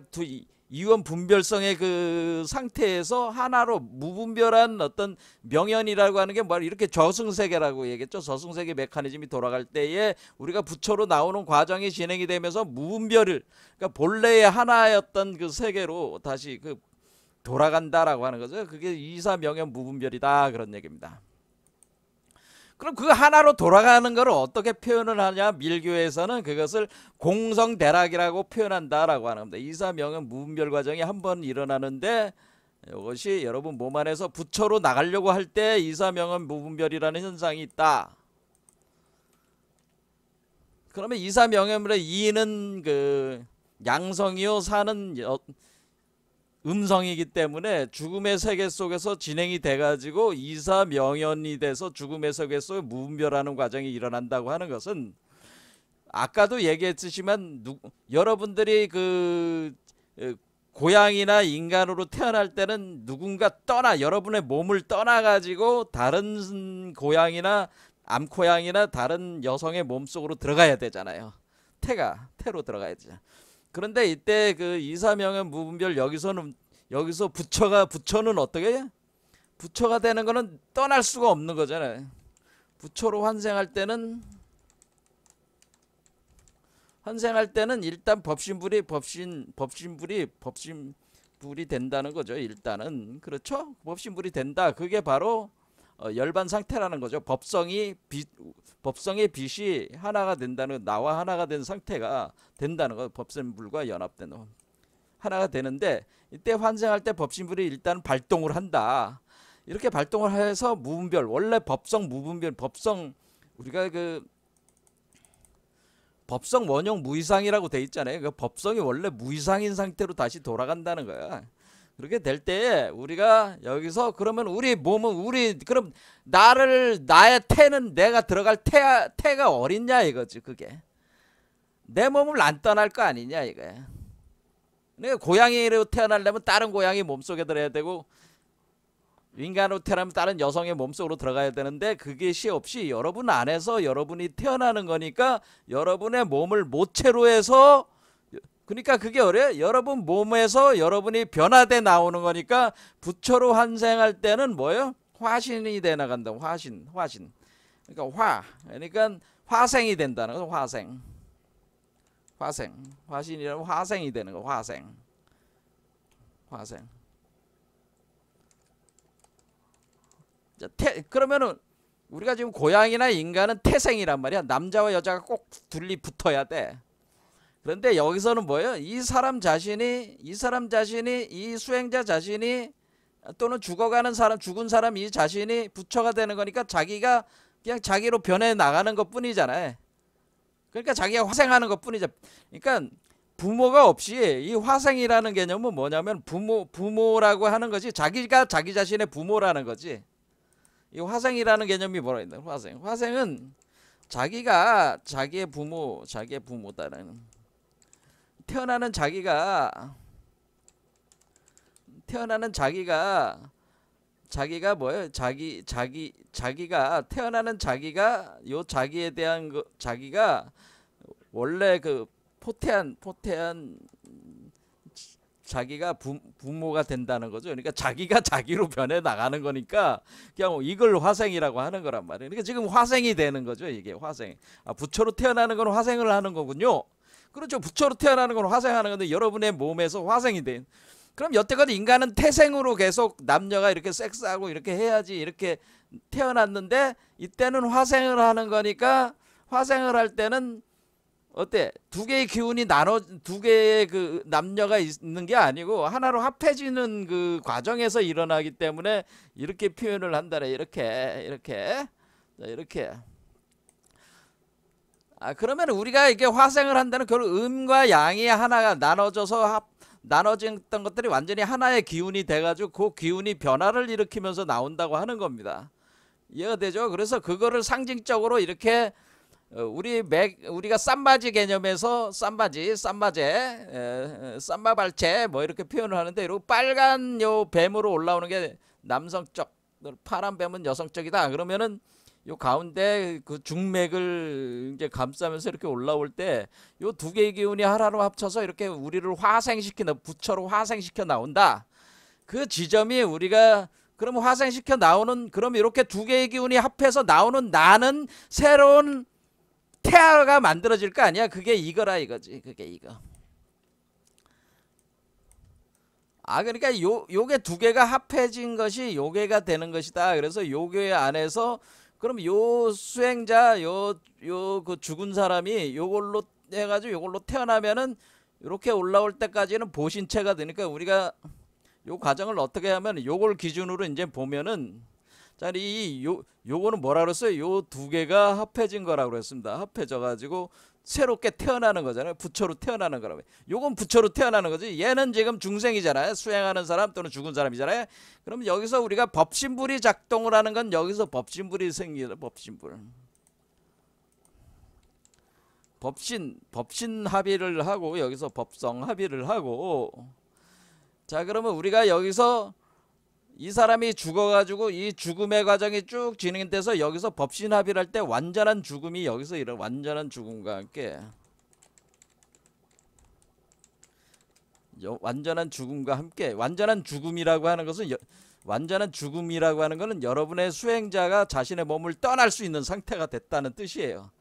이원 분별성의 그 상태에서 하나로 무분별한 어떤 명연이라고 하는 게 뭐 이렇게 저승세계라고 얘기했죠. 저승세계 메커니즘이 돌아갈 때에 우리가 부처로 나오는 과정이 진행이 되면서 무분별을, 그러니까 본래의 하나였던 그 세계로 다시 그 돌아간다라고 하는 거죠. 그게 이사명연 무분별이다 그런 얘기입니다. 그럼 그 하나로 돌아가는 것을 어떻게 표현을 하냐? 밀교에서는 그것을 공성대락이라고 표현한다라고 하는 겁니다. 이사명연 무분별 과정이 한 번 일어나는데, 이것이 여러분 몸 안에서 부처로 나가려고 할 때 이사명연 무분별이라는 현상이 있다. 그러면 이사명연의 이는 그 양성이요, 사는 음성이기 때문에 죽음의 세계 속에서 진행이 돼가지고 이사명연이 돼서 죽음의 세계 속에 무분별하는 과정이 일어난다고 하는 것은 아까도 얘기했지만 여러분들이 고양이나 인간으로 태어날 때는 누군가 여러분의 몸을 떠나가지고 다른 고양이나 암고양이나 다른 여성의 몸속으로 들어가야 되잖아요. 태로 들어가야 되잖아요. 그런데 이때 이사명연 무분별 여기서 부처는 어떻게 해요? 부처가 되는 거는 떠날 수가 없는 거잖아요. 부처로 환생할 때는 일단 법신불이 된다는 거죠. 일단은 그렇죠. 법신불이 된다. 그게 바로 열반 상태라는 거죠. 법성의 빛이 하나가 된다는, 나와 하나가 된 상태가 된다는 거. 법신불과 연합되는 하나가 되는데, 이때 환생할 때 법신불이 일단 발동을 한다. 이렇게 발동을 해서 무분별, 원래 법성 무분별, 우리가 법성 원형 무이상이라고 돼 있잖아요. 그 법성이 원래 무이상인 상태로 다시 돌아간다는 거야. 그렇게 될 때 우리가 여기서 그러면 우리 몸은 그럼 나의 태는 내가 들어갈 태가 어딨냐 이거지. 그게 내 몸을 안 떠날 거 아니냐 이거야. 그러니까 고양이로 태어나려면 다른 고양이 몸속에 들어야 되고, 인간으로 태어나면 다른 여성의 몸속으로 들어가야 되는데, 그게 없이 여러분 안에서 여러분이 태어나는 거니까 여러분의 몸을 모체로 해서, 그러니까 그게 여러분 몸에서 여러분이 변화돼 나오는 거니까 부처로 환생할 때는 뭐예요? 화신이 돼 나간다. 화신. 그러니까 그러니까 화생이 된다는 거. 화신이라면 화생이 되는 거. 화생. 그러면은 우리가 지금 고양이나 인간은 태생이란 말이야. 남자와 여자가 꼭 둘이 붙어야 돼. 그런데 여기서는 뭐예요? 이 수행자 자신이 또는 죽은 사람 이 자신이 부처가 되는 거니까 자기가 그냥 자기로 변해 나가는 것 뿐이잖아요. 그러니까 자기가 화생하는 것 뿐이죠. 그러니까 부모가 없이, 이 화생이라는 개념은 뭐냐면 부모라고 하는 것이 자기가 자기 자신의 부모라는 거지. 이 화생이라는 개념이 뭐라 했나? 화생은 자기가 자기의 부모다라는, 태어나는 자기가 뭐예요? 자기가 태어나는 자기가 요 자기에 대한 자기가 원래 포태한 자기가 부모가 된다는 거죠. 그러니까 자기가 자기로 변해 나가는 거니까 그냥 이걸 화생이라고 하는 거란 말이에요. 그러니까 지금 화생이 되는 거죠. 이게 화생. 부처로 태어나는 건 화생을 하는 거군요. 그렇죠. 부처로 태어나는 건 화생하는 건데 여러분의 몸에서 화생이 돼. 그럼 여태까지 인간은 태생으로 계속 남녀가 이렇게 섹스하고 이렇게 해야지 이렇게 태어났는데, 이때는 화생을 하는 거니까, 화생을 할 때는 어때? 두 개의 남녀가 있는 게 아니고 하나로 합해지는 그 과정에서 일어나기 때문에 이렇게 표현을 한다래. 이렇게. 그러면 우리가 이게 화생을 한다는 그 음과 양이 하나가 나눠졌던 것들이 완전히 하나의 기운이 돼가지고 그 기운이 변화를 일으키면서 나온다고 하는 겁니다. 이해가 되죠? 그래서 그거를 상징적으로 이렇게 우리가 쌈바지 개념에서 쌈바발체 뭐 이렇게 표현을 하는데, 이렇게 빨간 요 뱀으로 올라오는 게 남성적, 파란 뱀은 여성적이다. 그러면은 요 가운데 그 중맥을 이제 감싸면서 이렇게 올라올 때 요 두 개의 기운이 하나로 합쳐서 이렇게 우리를 부처로 화생시켜 나온다. 그 지점이 우리가 그럼 화생시켜 나오는, 그럼 이렇게 두 개의 기운이 합해서 나오는 나는 새로운 태아가 만들어질 거 아니야. 그게 이거라 이거지. 그게 이거. 그러니까 요게 두 개가 합해진 것이 요게가 되는 것이다. 그래서 요게 안에서 그럼 요 수행자 그 죽은 사람이 요걸로 해가지고 요걸로 태어나면은 이렇게 올라올 때까지는 보신체가 되니까, 우리가 요 과정을 어떻게 하면 요걸 기준으로 이제 보면은, 자, 요거는 뭐라 그랬어요? 요 두 개가 합해진 거라고 그랬습니다. 합해져 가지고 새롭게 태어나는 거잖아요. 부처로 태어나는 거라면. 요건 부처로 태어나는 거지. 얘는 지금 중생이잖아요. 수행하는 사람 또는 죽은 사람이잖아요. 그럼 여기서 우리가 법신불이 작동을 하는 건 여기서 법신불이 생기는 법신불. 법신 합의를 하고 여기서 법성 합의를 하고, 자 그러면 우리가 여기서 이 사람이 죽어가지고 이 죽음의 과정이 쭉 진행돼서 여기서 법신 합의를 할 때 완전한 죽음이 여기서 이런 완전한 죽음과 함께 완전한 죽음이라고 하는 것은 완전한 죽음이라고 하는 것은 여러분의 수행자가 자신의 몸을 떠날 수 있는 상태가 됐다는 뜻이에요.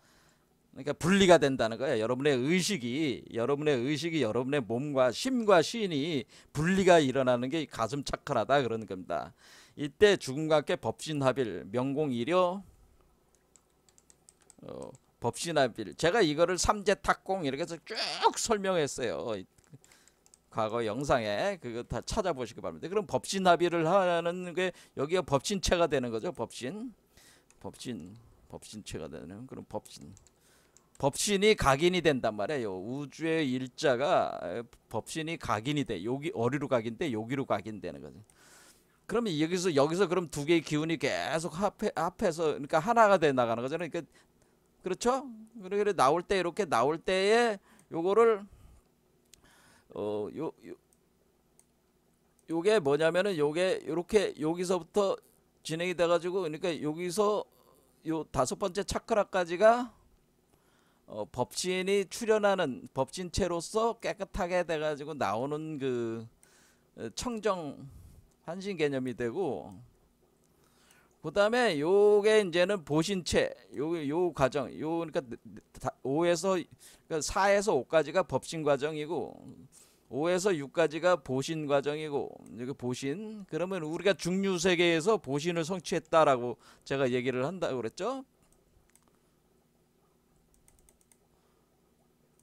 그러니까 분리가 된다는 거예요. 여러분의 의식이 여러분의 몸과 심과 신이 분리가 일어나는 게 가슴 착하다 그러는 겁니다. 이때 죽음과 함께 법신합일 명공이려 법신합일, 제가 이거를 삼재탁공 이렇게 해서 쭉 설명했어요. 과거 영상에 그거 다 찾아보시기 바랍니다. 그럼 법신합의를 하는 게 여기가 법신체가 되는 거죠. 법신체가 되는 그런 법신이 각인이 된단 말이에요. 우주의 일자가 법신이 각인이 돼. 여기 어리로 각인돼, 여기로 각인되는 거죠. 그러면 여기서 그럼 두 개의 기운이 계속 합해서 그러니까 하나가 돼 나가는 거잖아요. 그러니까 그렇죠? 그래 나올 때 이렇게 나올 때에 요거를 요게 뭐냐면은 요게 이렇게 여기서부터 진행이 돼 가지고 그러니까 여기서 요 5번째 차크라까지가 법신이 출현하는 법신체로서 깨끗하게 돼가지고 나오는 그 청정 한신 개념이 되고, 그 다음에 요게 이제는 보신체 요 과정 그러니까 4에서 5까지가 법신 과정이고 5에서 6까지가 보신 과정이고, 이거 보신 그러면 우리가 중류 세계에서 보신을 성취했다라고 제가 얘기를 한다고 그랬죠.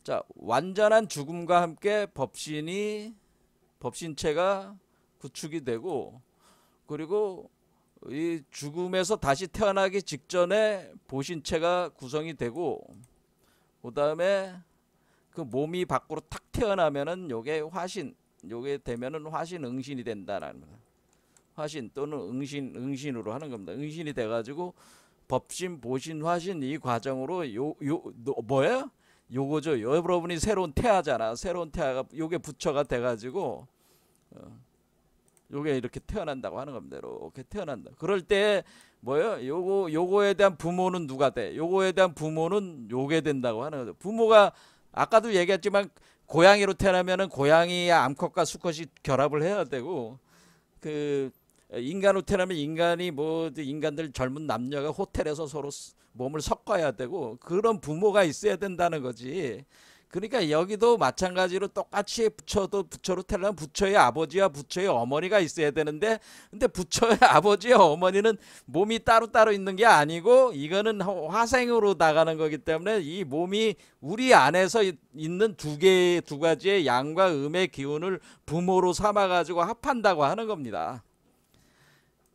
자, 완전한 죽음과 함께 법신체가 구축이 되고, 그리고 이 죽음에서 다시 태어나기 직전에 보신체가 구성이 되고, 그 다음에 그 몸이 밖으로 탁 태어나면은 요게 되면은 화신 응신이 된다라는 거예요. 화신 또는 응신으로 하는 겁니다. 응신이 돼가지고 법신, 보신, 화신 이 과정으로 뭐예요? 요거죠. 여러분이 새로운 태아잖아. 새로운 태아가 요게 부처가 돼가지고 요게 이렇게 태어난다고 하는 겁니다. 이렇게 태어난다. 그럴 때 뭐예요? 요거에 대한 부모는 누가 돼? 요거에 대한 부모는 요게 된다고 하는 거죠. 부모가 아까도 얘기했지만 고양이로 태어나면은 고양이와 암컷과 수컷이 결합을 해야 되고, 그 인간으로 태어나면 인간들 젊은 남녀가 호텔에서 서로 몸을 섞어야 되고 그런 부모가 있어야 된다는 거지. 그러니까 여기도 마찬가지로 똑같이 부처로 태어나면 부처의 아버지와 부처의 어머니가 있어야 되는데, 근데 부처의 아버지와 어머니는 몸이 따로따로 있는 게 아니고 이거는 화생으로 나가는 거기 때문에 이 몸이 우리 안에서 있는 두 가지의 양과 음의 기운을 부모로 삼아 가지고 합한다고 하는 겁니다.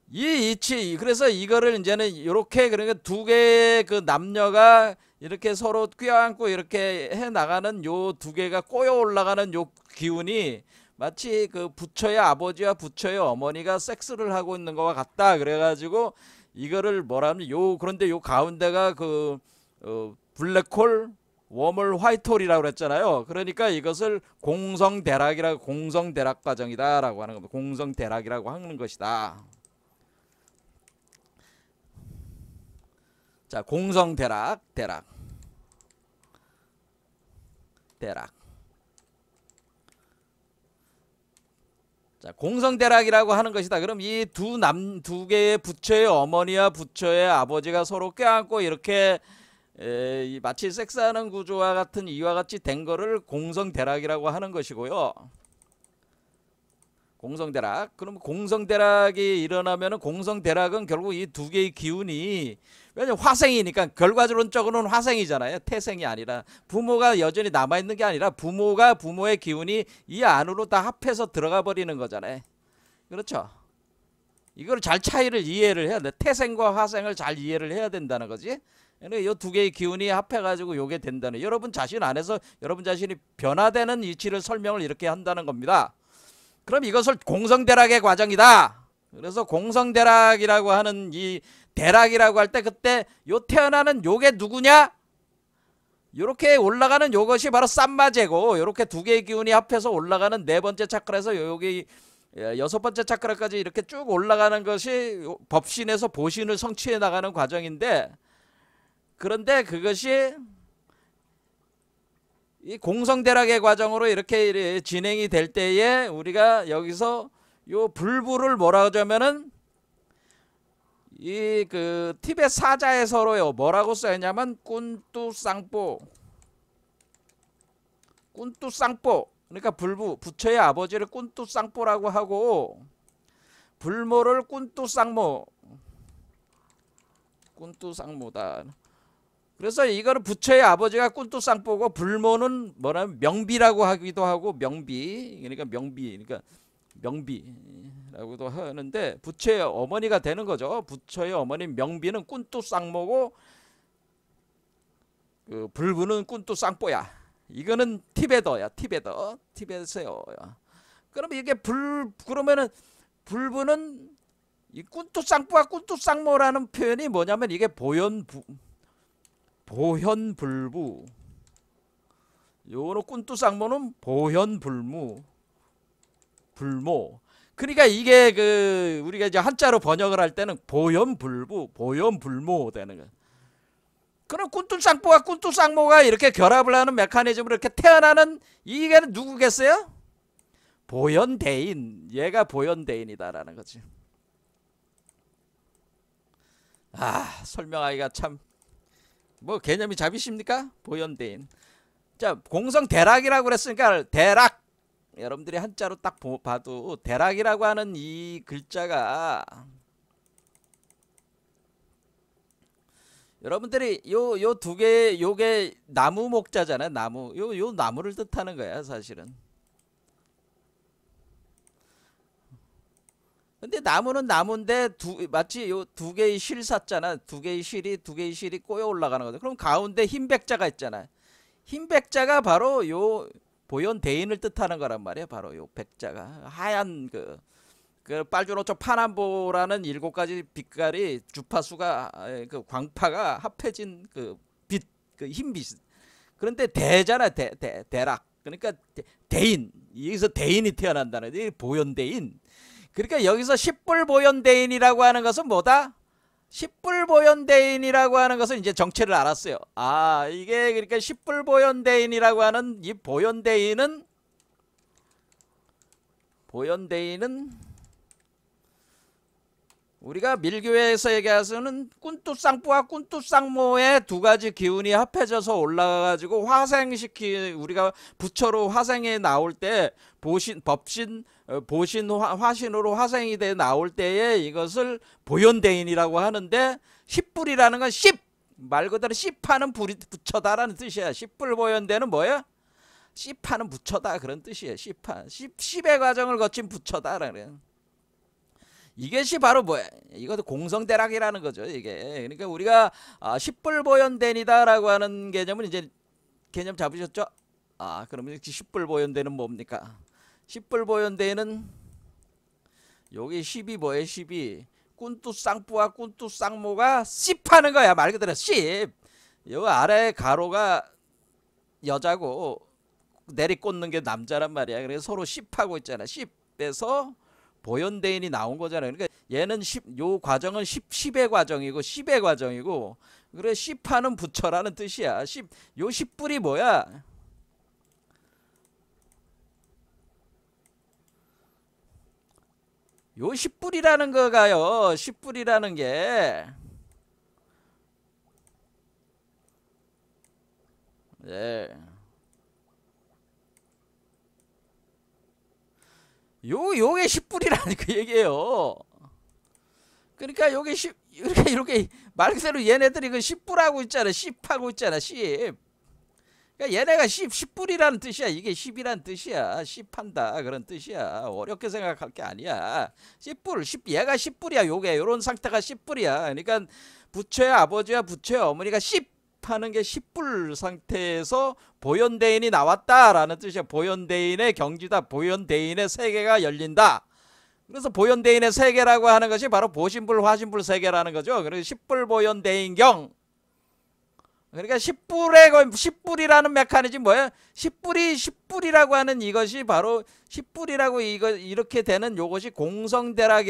이 이치, 그래서 이거를 이제는 이렇게 그러니까 두 개의 그 남녀가 이렇게 서로 껴안고 이렇게 해 나가는 요 두 개가 꼬여 올라가는 요 기운이 마치 그 부처의 아버지와 부처의 어머니가 섹스를 하고 있는 것과 같다. 그래가지고 이거를 뭐라면 그런데 요 가운데가 그 블랙홀, 웜홀, 화이트홀이라고 그랬잖아요. 그러니까 이것을 공성대락 과정이다라고 하는 겁니다. 공성대락이라고 하는 것이다. 자, 공성대락. 자, 공성대락이라고 하는 것이다. 그럼 이 두 개의 부처의 어머니와 부처의 아버지가 서로 껴안고 이렇게 마치 섹스하는 구조와 같은 이와 같이 된 거를 공성대락이라고 하는 것이고요. 공성대락. 그럼 공성대락이 일어나면은 공성대락은 결국 이 두 개의 기운이, 왜냐면 화생이니까 결과론적으로는 화생이잖아요. 태생이 아니라 부모가 여전히 남아있는 게 아니라 부모의 기운이 이 안으로 다 합해서 들어가 버리는 거잖아요. 그렇죠? 이걸 잘 차이를 이해를 해야 돼. 태생과 화생을 잘 이해를 해야 된다는 거지. 이 두 개의 기운이 합해가지고 요게 된다는, 여러분 자신 안에서 여러분 자신이 변화되는 이치를 설명을 이렇게 한다는 겁니다. 그럼 이것을 공성대락의 과정이다. 그래서 공성대락이라고 하는 이 대락이라고 할 때 그때 요 태어나는 요게 누구냐? 요렇게 올라가는 요것이 바로 쌈마제고, 요렇게 두 개의 기운이 합해서 올라가는 네 번째 차크라에서 여기 여섯 번째 차크라까지 이렇게 쭉 올라가는 것이 법신에서 보신을 성취해 나가는 과정인데, 그런데 그것이 이 공성대락의 과정으로 이렇게 진행이 될 때에 우리가 여기서 요 불부를 뭐라고 하자면은 이 그 티베트 사자에서로요 뭐라고 써있냐면 꾼뚜쌍뽀, 꾼뚜쌍뽀, 그러니까 불부, 부처의 아버지를 꾼뚜쌍뽀라고 하고 불모를 꾼뚜쌍모, 꾼뚜쌍모다. 그래서 이거는 부처의 아버지가 꾼뚜쌍뽀고 불모는 뭐냐면 명비라고 하기도 하고, 명비, 그러니까 명비, 그러니까 명비라고도 하는데 부처의 어머니가 되는 거죠. 부처의 어머니 명비는 꾼뚜쌍모고 그 불부는 꾼뚜쌍뽀야. 이거는 티베더야. 티베트에요. 그럼 이게 그러면은 불부는 이 꾼뚜쌍뽀와 꾼뚜쌍모라는 표현이 뭐냐면 이게 보현불부, 요거는 꾼뚜쌍모는 보현불무, 불모. 그러니까 이게 그 우리가 이제 한자로 번역을 할 때는 보현불부, 보현불모 되는 거야. 그럼 꾼뚜쌍뽀와 꾼뚜쌍모가 이렇게 결합을 하는 메커니즘으로 이렇게 태어나는 이게 누구겠어요? 보현대인. 얘가 보현대인이다라는 거지. 아, 설명하기가 참 뭐 개념이 잡히십니까? 보현대인. 자, 공성대락이라고 그랬으니까 대락, 여러분들이 한자로 딱 봐도 대락이라고 하는 이 글자가 여러분들이 요 두 개, 요게 나무 목자잖아요. 나무. 요 나무를 뜻하는 거야, 사실은. 근데 나무는 나무인데 마치 요 두 개의 실 샀잖아. 두 개의 실이 꼬여 올라가는 거죠. 그럼 가운데 흰 백자가 있잖아. 흰 백자가 바로 요 보현대인을 뜻하는 거란 말이에요. 바로 요 백자가 하얀 그 빨주노초 파남보라는 7가지 빛깔이 주파수가 그 광파가 합해진 그 빛, 그 흰빛. 그런데 대잖아. 대락. 그러니까 대인. 여기서 대인이 태어난다는 이 보현대인. 그러니까 여기서 십불보현대인이라고 하는 것은 뭐다? 십불보현대인이라고 하는 것은 이제 정체를 알았어요. 아, 이게 그러니까 십불보현대인이라고 하는 이 보현대인은 우리가 밀교에서 얘기해서는 꾼뚜쌍뽀와 꾼뚜쌍모의 두 가지 기운이 합해져서 올라가가지고 우리가 부처로 화생에 나올 때 화신으로 화생이 돼 나올 때에 이것을 보현대인이라고 하는데, 십불이라는 건 말 그대로 씹하는 부처다라는 뜻이야. 십불보현대는 뭐야? 씹하는 부처다 그런 뜻이에요. 십의 과정을 거친 부처다라는. 이것이 바로 뭐야? 이것도 공성대락이라는 거죠. 이게 그러니까 우리가 십불보현대이다라고 하는 개념은 이제 개념 잡으셨죠? 아, 그러면 십불보현대는 뭡니까? 십불보현대는 여기 십이 뭐예요? 십이 꾼뚜쌍뽀와 꾼뚜쌍모가 씹하는 거야. 말 그대로 씹. 여기 아래 가로가 여자고 내리꽂는 게 남자란 말이야. 그래서 서로 씹하고 있잖아. 씹에서 보현대인이 나온 거잖아요. 그러니까 얘는 요 과정은 십의 과정이고, 그래 십하는 부처라는 뜻이야. 요 십불이 뭐야? 요 십불이라는 거가요. 십불이라는 게 네. 요게 십불이라는 그 얘기예요. 그러니까 요게 이렇게 말 그대로 얘네들이 그 십불하고 있잖아. 십하고 있잖아. 십. 그러니까 얘네가 10불이라는 뜻이야. 이게 10이란 뜻이야. 10한다 그런 뜻이야. 어렵게 생각할 게 아니야. 10불, 얘가 10불이야. 요게 요런 상태가 10불이야. 그러니까 부처의 아버지와 부처의 어머니가 10 하는 게 10불 상태에서 보현대인이 나왔다라는 뜻이야. 보현대인의 경지다. 보현대인의 세계가 열린다. 그래서 보현대인의 세계라고 하는 것이 바로 보신불, 화신불 세계라는 거죠. 그래서 10불 보현대인경. 그러니까 10불이라는 메커니즘 뭐예요? 10불이라고 하는 이것이 바로 10불이라고 이렇게 되는 요것이 공성대락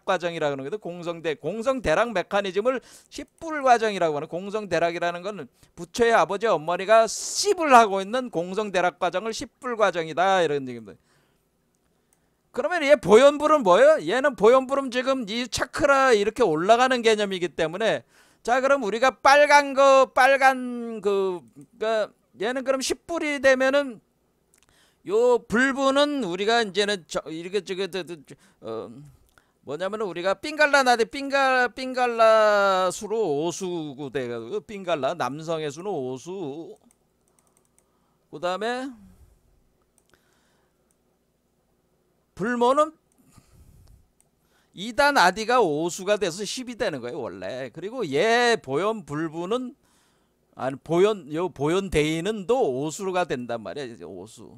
과정이라고 하는 거거든. 공성대락 메커니즘을 10불 과정이라고 하는, 공성대락이라는 건 부처의 아버지 어머니가 10을 하고 있는 공성대락 과정을 10불 과정이다 이런 얘기입니다. 그러면 얘 보현불은 뭐예요? 얘는 보현불은 지금 이 차크라 이렇게 올라가는 개념이기 때문에, 자 그럼 우리가 빨간 얘는 그럼 10불이 되면은 요 불부는 우리가 이제는 이렇게 뭐냐면은 우리가 삥갈라 수로 오수고 돼가지고, 삥갈라 남성의 수는 오수, 그 다음에 불모는 2단 아디가 오수가 돼서 10이 되는 거예요 원래. 그리고 얘 보현 불부는 보현대인은 또 오수가 된단 말이야. 오수.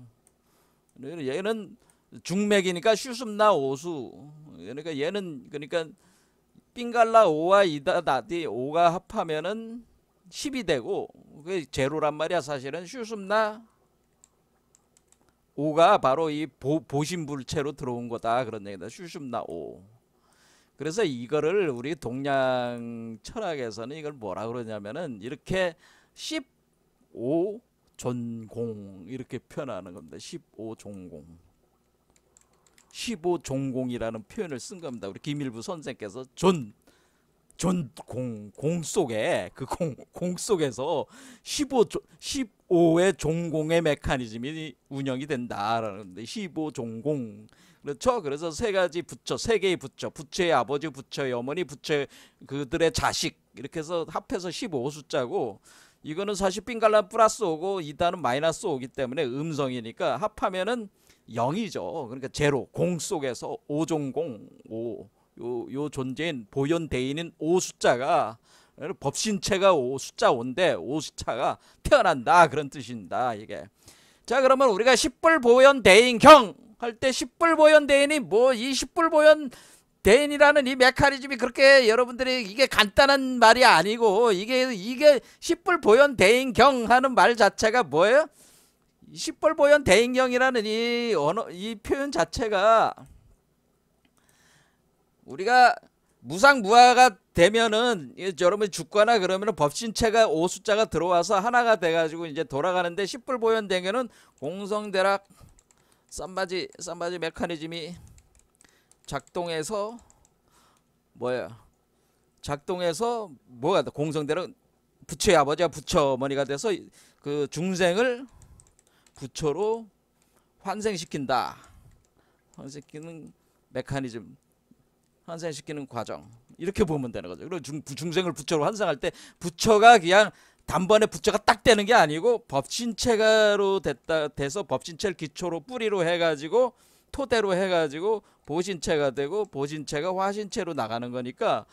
얘는 중맥이니까 슈숨나 오수. 그러니까 얘는 삥갈라 5와 2단 아디 5가 합하면은 10이 되고, 그게 제로란 말이야. 사실은 슈숨나 5가 바로 이 보신불체로 들어온 거다 그런 얘기다. 슈숨나 5. 그래서 이거를 우리 동양 철학에서는 이걸 뭐라 그러냐면은 이렇게 15 존공 이렇게 표현하는 겁니다. 15 존공. 15 존공이라는 표현을 쓴 겁니다. 우리 김일부 선생께서 공 속에 공 속에서 15의 종공의 메커니즘이 운영이 된다라는 건데, 15 종공. 그렇죠? 그래서 세 가지 부처, 세 개의 부처, 부처의 아버지, 부처의 어머니, 부처의 그들의 자식, 이렇게 해서 합해서 15 숫자고, 이거는 사실 삥갈라 플러스 5고 2단은 마이너스 5기 때문에 음성이니까 합하면은 0이죠. 그러니까 제로, 공 속에서 5종공, 5. 요 존재인 보현대인인 5 숫자가, 법신체가 5 숫자 5인데 5 숫자가 태어난다 그런 뜻입니다. 이게. 자 그러면 우리가 10불 보현대인경 할 때 10불 보현대인이 뭐, 이 10불 보현대인이라는 이 메커니즘이 그렇게 여러분들이 이게 간단한 말이 아니고, 이게 10불 보현대인경 하는 말 자체가 뭐예요? 10불 보현대인경이라는 이 표현 자체가 우리가 무상무화가 되면은 여러분 죽거나 그러면은 법신체가 5 숫자가 들어와서 하나가 돼가지고 이제 돌아가는데, 10불 보현대인경은 공성대락 쌈바지 메커니즘이 작동해서 뭐가 돼? 공성대락 부처의 아버지와 부처 어머니가 돼서 그 중생을 부처로 환생시킨다. 환생시키는 메커니즘, 환생시키는 과정, 이렇게 보면 되는 거죠. 그리고 중생을 부처로 환생할 때 부처가 그냥 단번에 부처가 딱 되는 게 아니고 법신체가로 돼서 법신체를 기초로 뿌리로 해가지고 토대로 해가지고 보신체가 되고, 보신체가 화신체로 나가는 거니까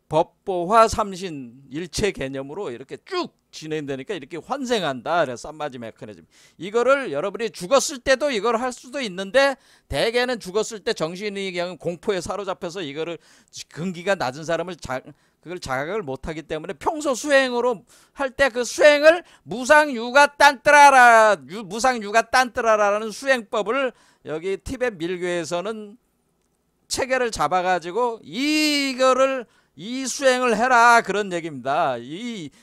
법보화 삼신 일체 개념으로 이렇게 쭉 진행되니까 이렇게 환생한다. 그래서 쌈바지 메커니즘. 이거를 여러분이 죽었을 때도 이걸 할 수도 있는데, 대개는 죽었을 때 정신이 그냥 공포에 사로잡혀서 이거를 근기가 낮은 사람을 그걸 자각을 못하기 때문에 평소 수행으로 할 때 그 수행을 무상유가 딴뜨라라는 수행법을 여기 티벳 밀교에서는 체계를 잡아가지고 이 수행을 해라 그런 얘기입니다.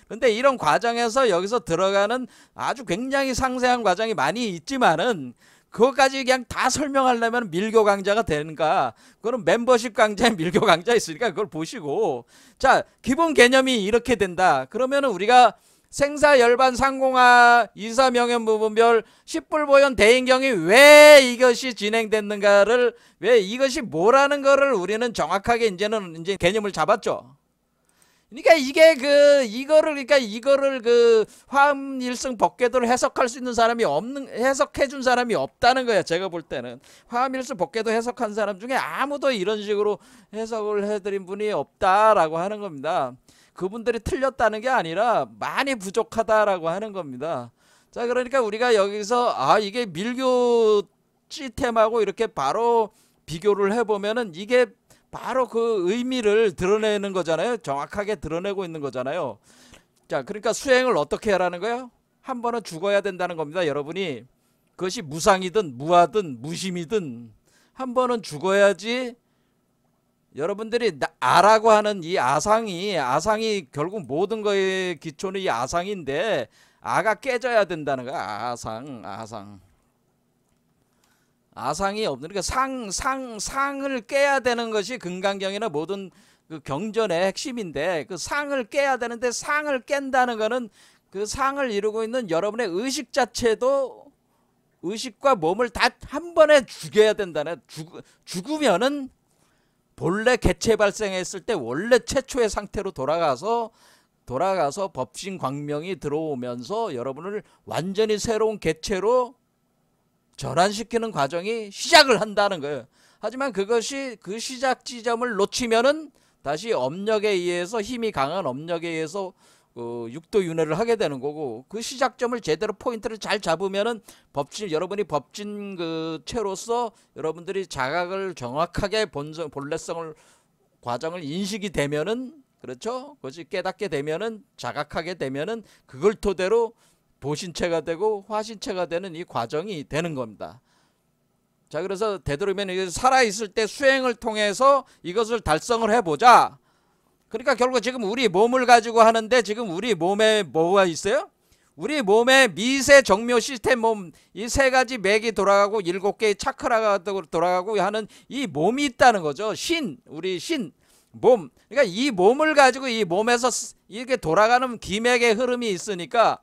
근데 이런 과정에서 여기서 들어가는 아주 굉장히 상세한 과정이 많이 있지만은, 그것까지 그냥 다 설명하려면 밀교 강좌가 되는가? 그럼 멤버십 강좌에 밀교 강좌 있으니까 그걸 보시고, 자 기본 개념이 이렇게 된다. 그러면은 우리가 생사열반 상공하 이사명현무분별 10불 보현 대인경이 왜 이것이 진행됐는가를, 왜 이것이 뭐라는 거를 우리는 정확하게 이제 개념을 잡았죠. 그러니까 이거를 그 화엄일성 법궤도를 해석할 수 있는 사람이 없는, 해석해 준 사람이 없다는 거야. 제가 볼 때는 화엄일성 법궤도 해석한 사람 중에 아무도 이런 식으로 해석을 해드린 분이 없다라고 하는 겁니다. 그분들이 틀렸다는 게 아니라 많이 부족하다라고 하는 겁니다. 자, 그러니까 우리가 여기서 이게 밀교 시스템하고 이렇게 바로 비교를 해보면은 이게 바로 그 의미를 드러내는 거잖아요. 정확하게 드러내고 있는 거잖아요. 자, 그러니까 수행을 어떻게 하라는 거예요? 한 번은 죽어야 된다는 겁니다. 여러분이 그것이 무상이든 무하든 무심이든 한 번은 죽어야지. 여러분들이 아라고 하는 이 아상이 결국 모든 거의 기초는 이 아상인데, 아가 깨져야 된다는 거야. 아상이 없는, 그러니까 상을 깨야 되는 것이 금강경이나 모든 그 경전의 핵심인데, 그 상을 깨야 되는데, 상을 깬다는 거는 그 상을 이루고 있는 여러분의 의식 자체도, 의식과 몸을 다 한 번에 죽여야 된다는, 죽으면은 본래 개체 발생했을 때 원래 최초의 상태로 돌아가서 법신 광명이 들어오면서 여러분을 완전히 새로운 개체로 전환시키는 과정이 시작을 한다는 거예요. 하지만 그것이 그 시작 지점을 놓치면은 다시 업력에 의해서, 힘이 강한 업력에 의해서 육도 윤회를 하게 되는 거고, 그 시작점을 제대로 포인트를 잘 잡으면은 여러분이 법진 그 체로서 여러분들이 자각을 정확하게 본래성을 과정을 인식이 되면은, 그렇죠? 그것이 깨닫게 되면은, 자각하게 되면은 그걸 토대로 보신체가 되고 화신체가 되는 이 과정이 되는 겁니다. 자, 그래서 되도록이면 살아있을 때 수행을 통해서 이것을 달성을 해보자. 그러니까 결국 지금 우리 몸을 가지고 하는데, 지금 우리 몸에 뭐가 있어요? 우리 몸에 미세 정묘 시스템 몸, 이 세 가지 맥이 돌아가고 7개의 차크라가 돌아가고 하는 이 몸이 있다는 거죠. 우리 몸. 그러니까 이 몸을 가지고 이 몸에서 이렇게 돌아가는 기맥의 흐름이 있으니까,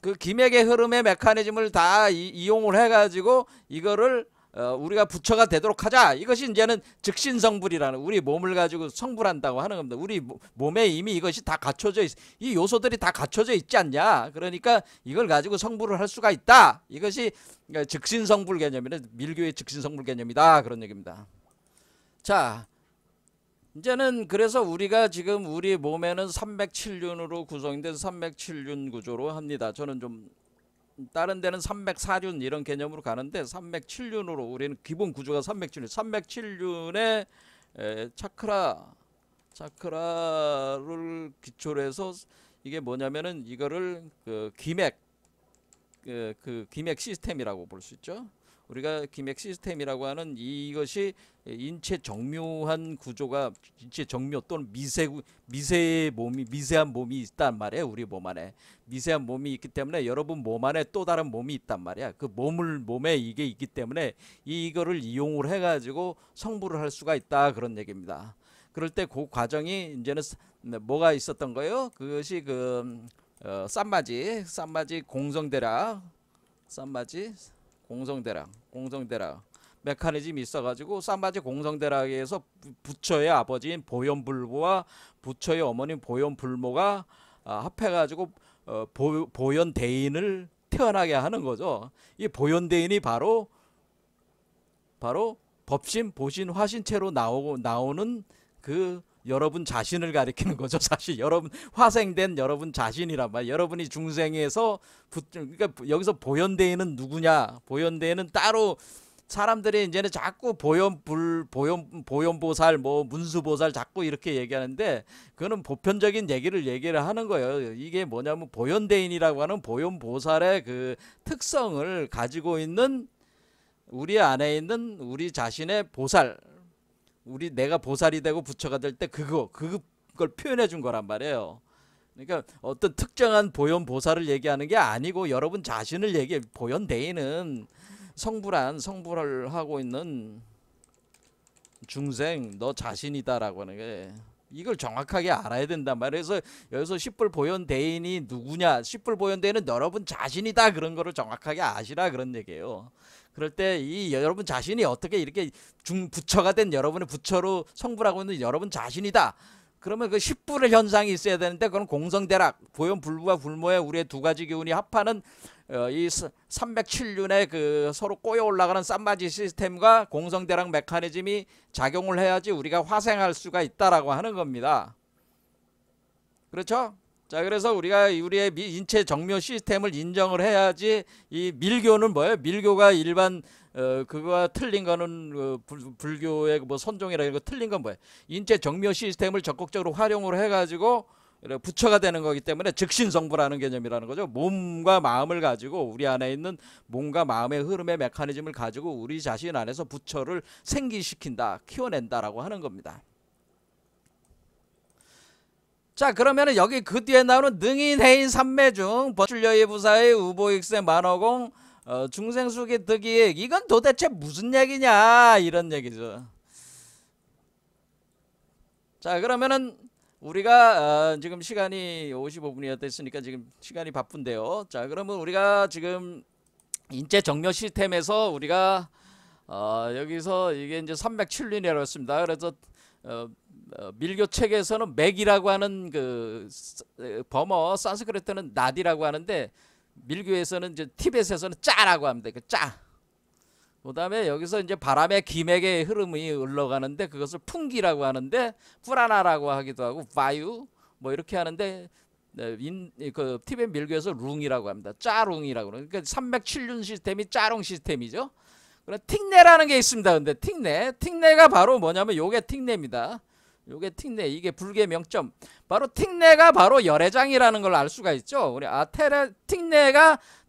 그 기맥의 흐름의 메커니즘을 다 이용을 해가지고 이거를 우리가 부처가 되도록 하자. 이것이 이제는 즉신성불이라는, 우리 몸을 가지고 성불한다고 하는 겁니다. 우리 몸에 이미 이것이 다 갖춰져 이 요소들이 다 갖춰져 있지 않냐. 그러니까 이걸 가지고 성불을 할 수가 있다. 이것이 즉신성불 개념이다. 밀교의 즉신성불 개념이다. 그런 얘기입니다. 자, 이제는 그래서 우리가 지금 우리 몸에는 307륜으로 구성된 307륜 구조로 합니다. 저는 좀 다른 데는 304륜 이런 개념으로 가는데, 307륜으로 우리는 기본 구조가 307륜. 307륜의 차크라를 기초로 해서 이게 뭐냐면은 이거를 그 기맥 시스템이라고 볼 수 있죠. 우리가 기맥 시스템이라고 하는 이것이 인체 정묘한 구조가, 인체 정묘 또는 미세한 몸이 있단 말이에요. 우리 몸 안에 미세한 몸이 있기 때문에 여러분 몸 안에 또 다른 몸이 있단 말이야. 그 몸에 이게 있기 때문에 이거를 이용을 해가지고 성불을 할 수가 있다. 그런 얘기입니다. 그럴 때 그 과정이 이제는 뭐가 있었던 거예요? 그것이 쌈마지 공성대락, 공성대락 메커니즘이 있어가지고, 쌈바지 공성대락에서 부처의 아버지인 보현불모와 부처의 어머님 보현불모가 합해가지고 보현대인을 태어나게 하는 거죠. 이 보현대인이 바로 법신, 보신, 화신체로 나오는 그 여러분 자신을 가리키는 거죠. 사실 여러분 화생된 여러분 자신이란 말. 여러분이 중생에서 그러니까 여기서 보현대인은 누구냐? 보현대인은 따로 사람들이 이제는 자꾸 보현보살, 뭐 문수보살 자꾸 이렇게 얘기하는데, 그거는 보편적인 얘기를 하는 거예요. 이게 뭐냐면 보현대인이라고 하는 보현보살의 그 특성을 가지고 있는, 우리 안에 있는 우리 자신의 보살, 내가 보살이 되고 부처가 될 때 그걸 표현해 준 거란 말이에요. 그러니까 어떤 특정한 보현보살을 얘기하는 게 아니고 여러분 자신을 얘기해. 보현대인은 성불을 하고 있는 중생 너 자신이다라고 하는 게, 이걸 정확하게 알아야 된단 말이에요. 그래서 여기서 십불보현대인이 누구냐, 십불보현대인은 여러분 자신이다, 그런 거를 정확하게 아시라 그런 얘기예요. 그럴 때 이 여러분 자신이 어떻게 이렇게 부처가 된 여러분의 부처로 성불하고 있는 여러분 자신이다, 그러면 그 10분의 현상이 있어야 되는데 그건 공성대락, 보존불부와 불모의 우리의 두 가지 기운이 합하는 이 307륜의 그 서로 꼬여 올라가는 쌈바지 시스템과 공성대락 메커니즘이 작용을 해야지 우리가 화생할 수가 있다라고 하는 겁니다. 그렇죠? 자, 그래서 우리가 우리의 인체 정묘 시스템을 인정을 해야지. 이 밀교는 뭐예요? 밀교가 일반 그거와 틀린 거는 불교의 뭐 선종이라 이런 거 틀린 건 뭐예요? 인체 정묘 시스템을 적극적으로 활용을 해가지고 부처가 되는 거기 때문에 즉신성부라는 개념이라는 거죠. 몸과 마음을 가지고 우리 안에 있는 몸과 마음의 흐름의 메커니즘을 가지고 우리 자신 안에서 부처를 생기시킨다, 키워낸다라고 하는 겁니다. 자, 그러면은 여기 그 뒤에 나오는 능인 해인 삼매 중 버출려의 부사의 우보익세 만어공 중생수기 득이익, 이건 도대체 무슨 얘기냐 이런 얘기죠. 자, 그러면은 우리가 지금 시간이 55분이 됐으니까 지금 시간이 바쁜데요. 자, 그러면 우리가 지금 인체 정묘 시스템에서 우리가 여기서 이게 이제 307륜이라고 했습니다. 그래서 밀교 책에서는 맥이라고 하는 그 범어, 산스크리트는 나디라고 하는데 밀교에서는 이제 티벳에서는 짜라고 합니다. 그 짜. 그다음에 여기서 이제 바람의 기맥의 흐름이 흘러가는데 그것을 풍기라고 하는데 프라나라고 하기도 하고 바유 뭐 이렇게 하는데 그 티벳 밀교에서 룽이라고 합니다. 짜룽이라고. 그러니까 307륜 시스템이 짜룽 시스템이죠. 그럼 틱내라는 게 있습니다. 근데 틱내가 바로 뭐냐면 요게 틱내입니다. 요게 틱내, 이게 불계 명점. 바로 틱내가 바로 열애장이라는 걸 알 수가 있죠. 우리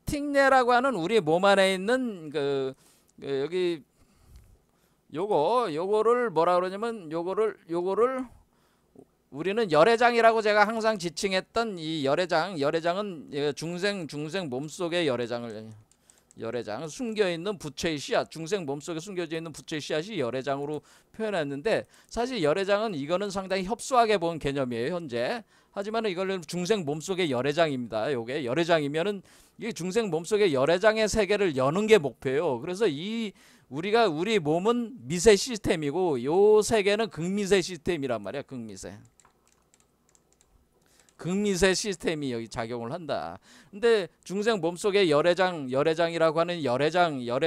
틱내라고 하는 우리 몸 안에 있는 여기 요거를 뭐라 그러냐면 요거를 우리는 열애장이라고 제가 항상 지칭했던 이 열애장은 중생 몸속의 열애장 숨겨있는 부처의 씨앗, 중생 몸속에 숨겨져 있는 부처의 씨앗이 열애장으로 표현했는데 사실 열애장은 이거는 상당히 협소하게 본 개념이에요 현재. 하지만 이걸 중생 몸속의 열애장입니다. 요게 열애장이면은 이 중생 몸속의 열애장의 세계를 여는 게 목표예요. 그래서 우리 몸은 미세 시스템이고 요 세계는 극미세 시스템이란 말이야. 극미세 시스템이 여기 작용을 한다. 근데 중생 몸속에 열애장이라고 하는 열애장에서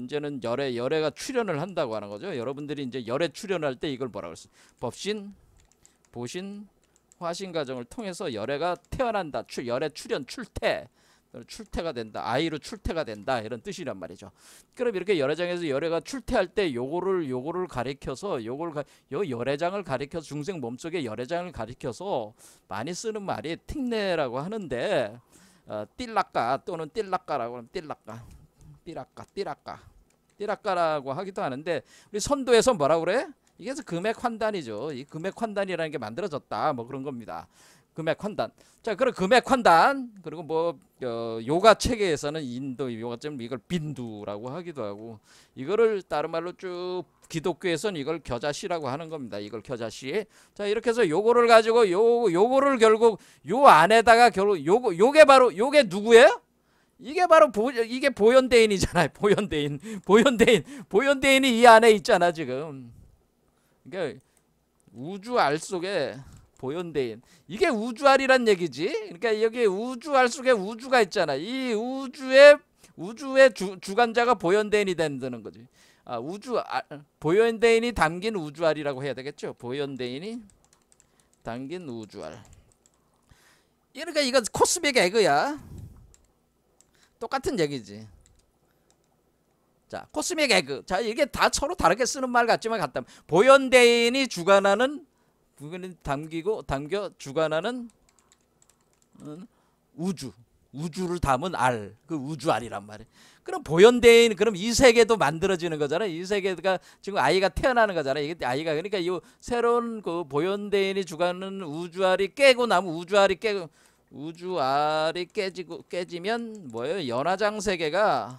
이제는 열애가 출현을 한다고 하는 거죠. 여러분들이 이제 열애 출현할 때 이걸 뭐라고 했어요? 법신, 보신, 화신 과정을 통해서 열애가 태어난다. 열애 출현, 출태가 된다. 아이로 출태가 된다. 이런 뜻이란 말이죠. 그럼 이렇게 열애장에서 열애가 출태할 때 요거를 가리켜서 요 열애장을 가리켜서 중생 몸속의 열애장을 가리켜서 많이 쓰는 말이 틱내라고 하는데 띨락가 또는 띨락가라고 하면 띠락가라고 하기도 하는데 우리 선도에서 뭐라고 그래? 이게 금액 환단이죠. 이 금액 환단이라는 게 만들어졌다. 뭐 그런 겁니다. 금액 환단. 자, 그럼 금액 환단. 그리고 뭐 요가 체계에서는 인도 요가점 이걸 빈두라고 하기도 하고 이거를 다른 말로 쭉 기독교에서는 이걸 겨자씨라고 하는 겁니다. 이걸 겨자씨. 자, 이렇게 해서 요거를 가지고 요거를 결국 요 안에다가 결국 요게 누구예요? 이게 바로 이게 보현대인이잖아요. 보현대인이 이 안에 있잖아 지금. 그러니까 우주알 속에 보현대인, 이게 우주알이란 얘기지. 그러니까 여기 우주알 속에 우주가 있잖아. 이 우주의 주관자가 보현대인이 된다는 거지. 보현대인이 담긴 우주알이라고 해야 되겠죠. 보현대인이 담긴 우주알. 그러니까 이거 코스믹 에그야. 똑같은 얘기지. 자, 코스믹 에그. 자, 이게 다 서로 다르게 쓰는 말 같지만 같다. 보현대인이 주관하는 담겨 주관하는 우주를 담은 알, 그 우주알이란 말이에요. 그럼 보현대인, 그럼 이 세계도 만들어지는 거잖아. 이 세계가 지금 아이가 태어나는 거잖아. 이게 아이가, 그러니까 이 새로운 그 보현대인이 주관하는 우주알이 깨고 나면 우주알이 깨지면 뭐예요? 연화장 세계가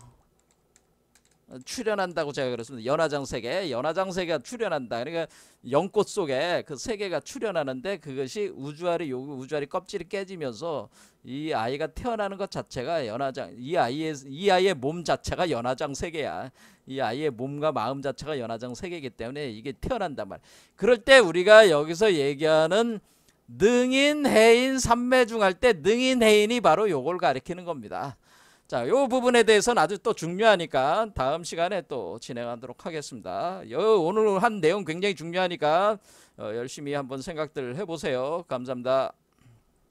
출현한다고 제가 그랬습니다. 연화장 세계, 연화장 세계가 출현한다. 그러니까 연꽃 속에 그 세계가 출현하는데 그것이 우주알이 껍질이 깨지면서 이 아이가 태어나는 것 자체가 연화장, 이 아이의 몸 자체가 연화장 세계야. 이 아이의 몸과 마음 자체가 연화장 세계이기 때문에 이게 태어난단 말이야. 그럴 때 우리가 여기서 얘기하는 능인, 해인, 삼매중할 때 능인, 해인이 바로 요걸 가리키는 겁니다. 자, 요 부분에 대해서는 아주 또 중요하니까 다음 시간에 또 진행하도록 하겠습니다. 오늘 한 내용 굉장히 중요하니까 열심히 한번 생각들 해보세요. 감사합니다.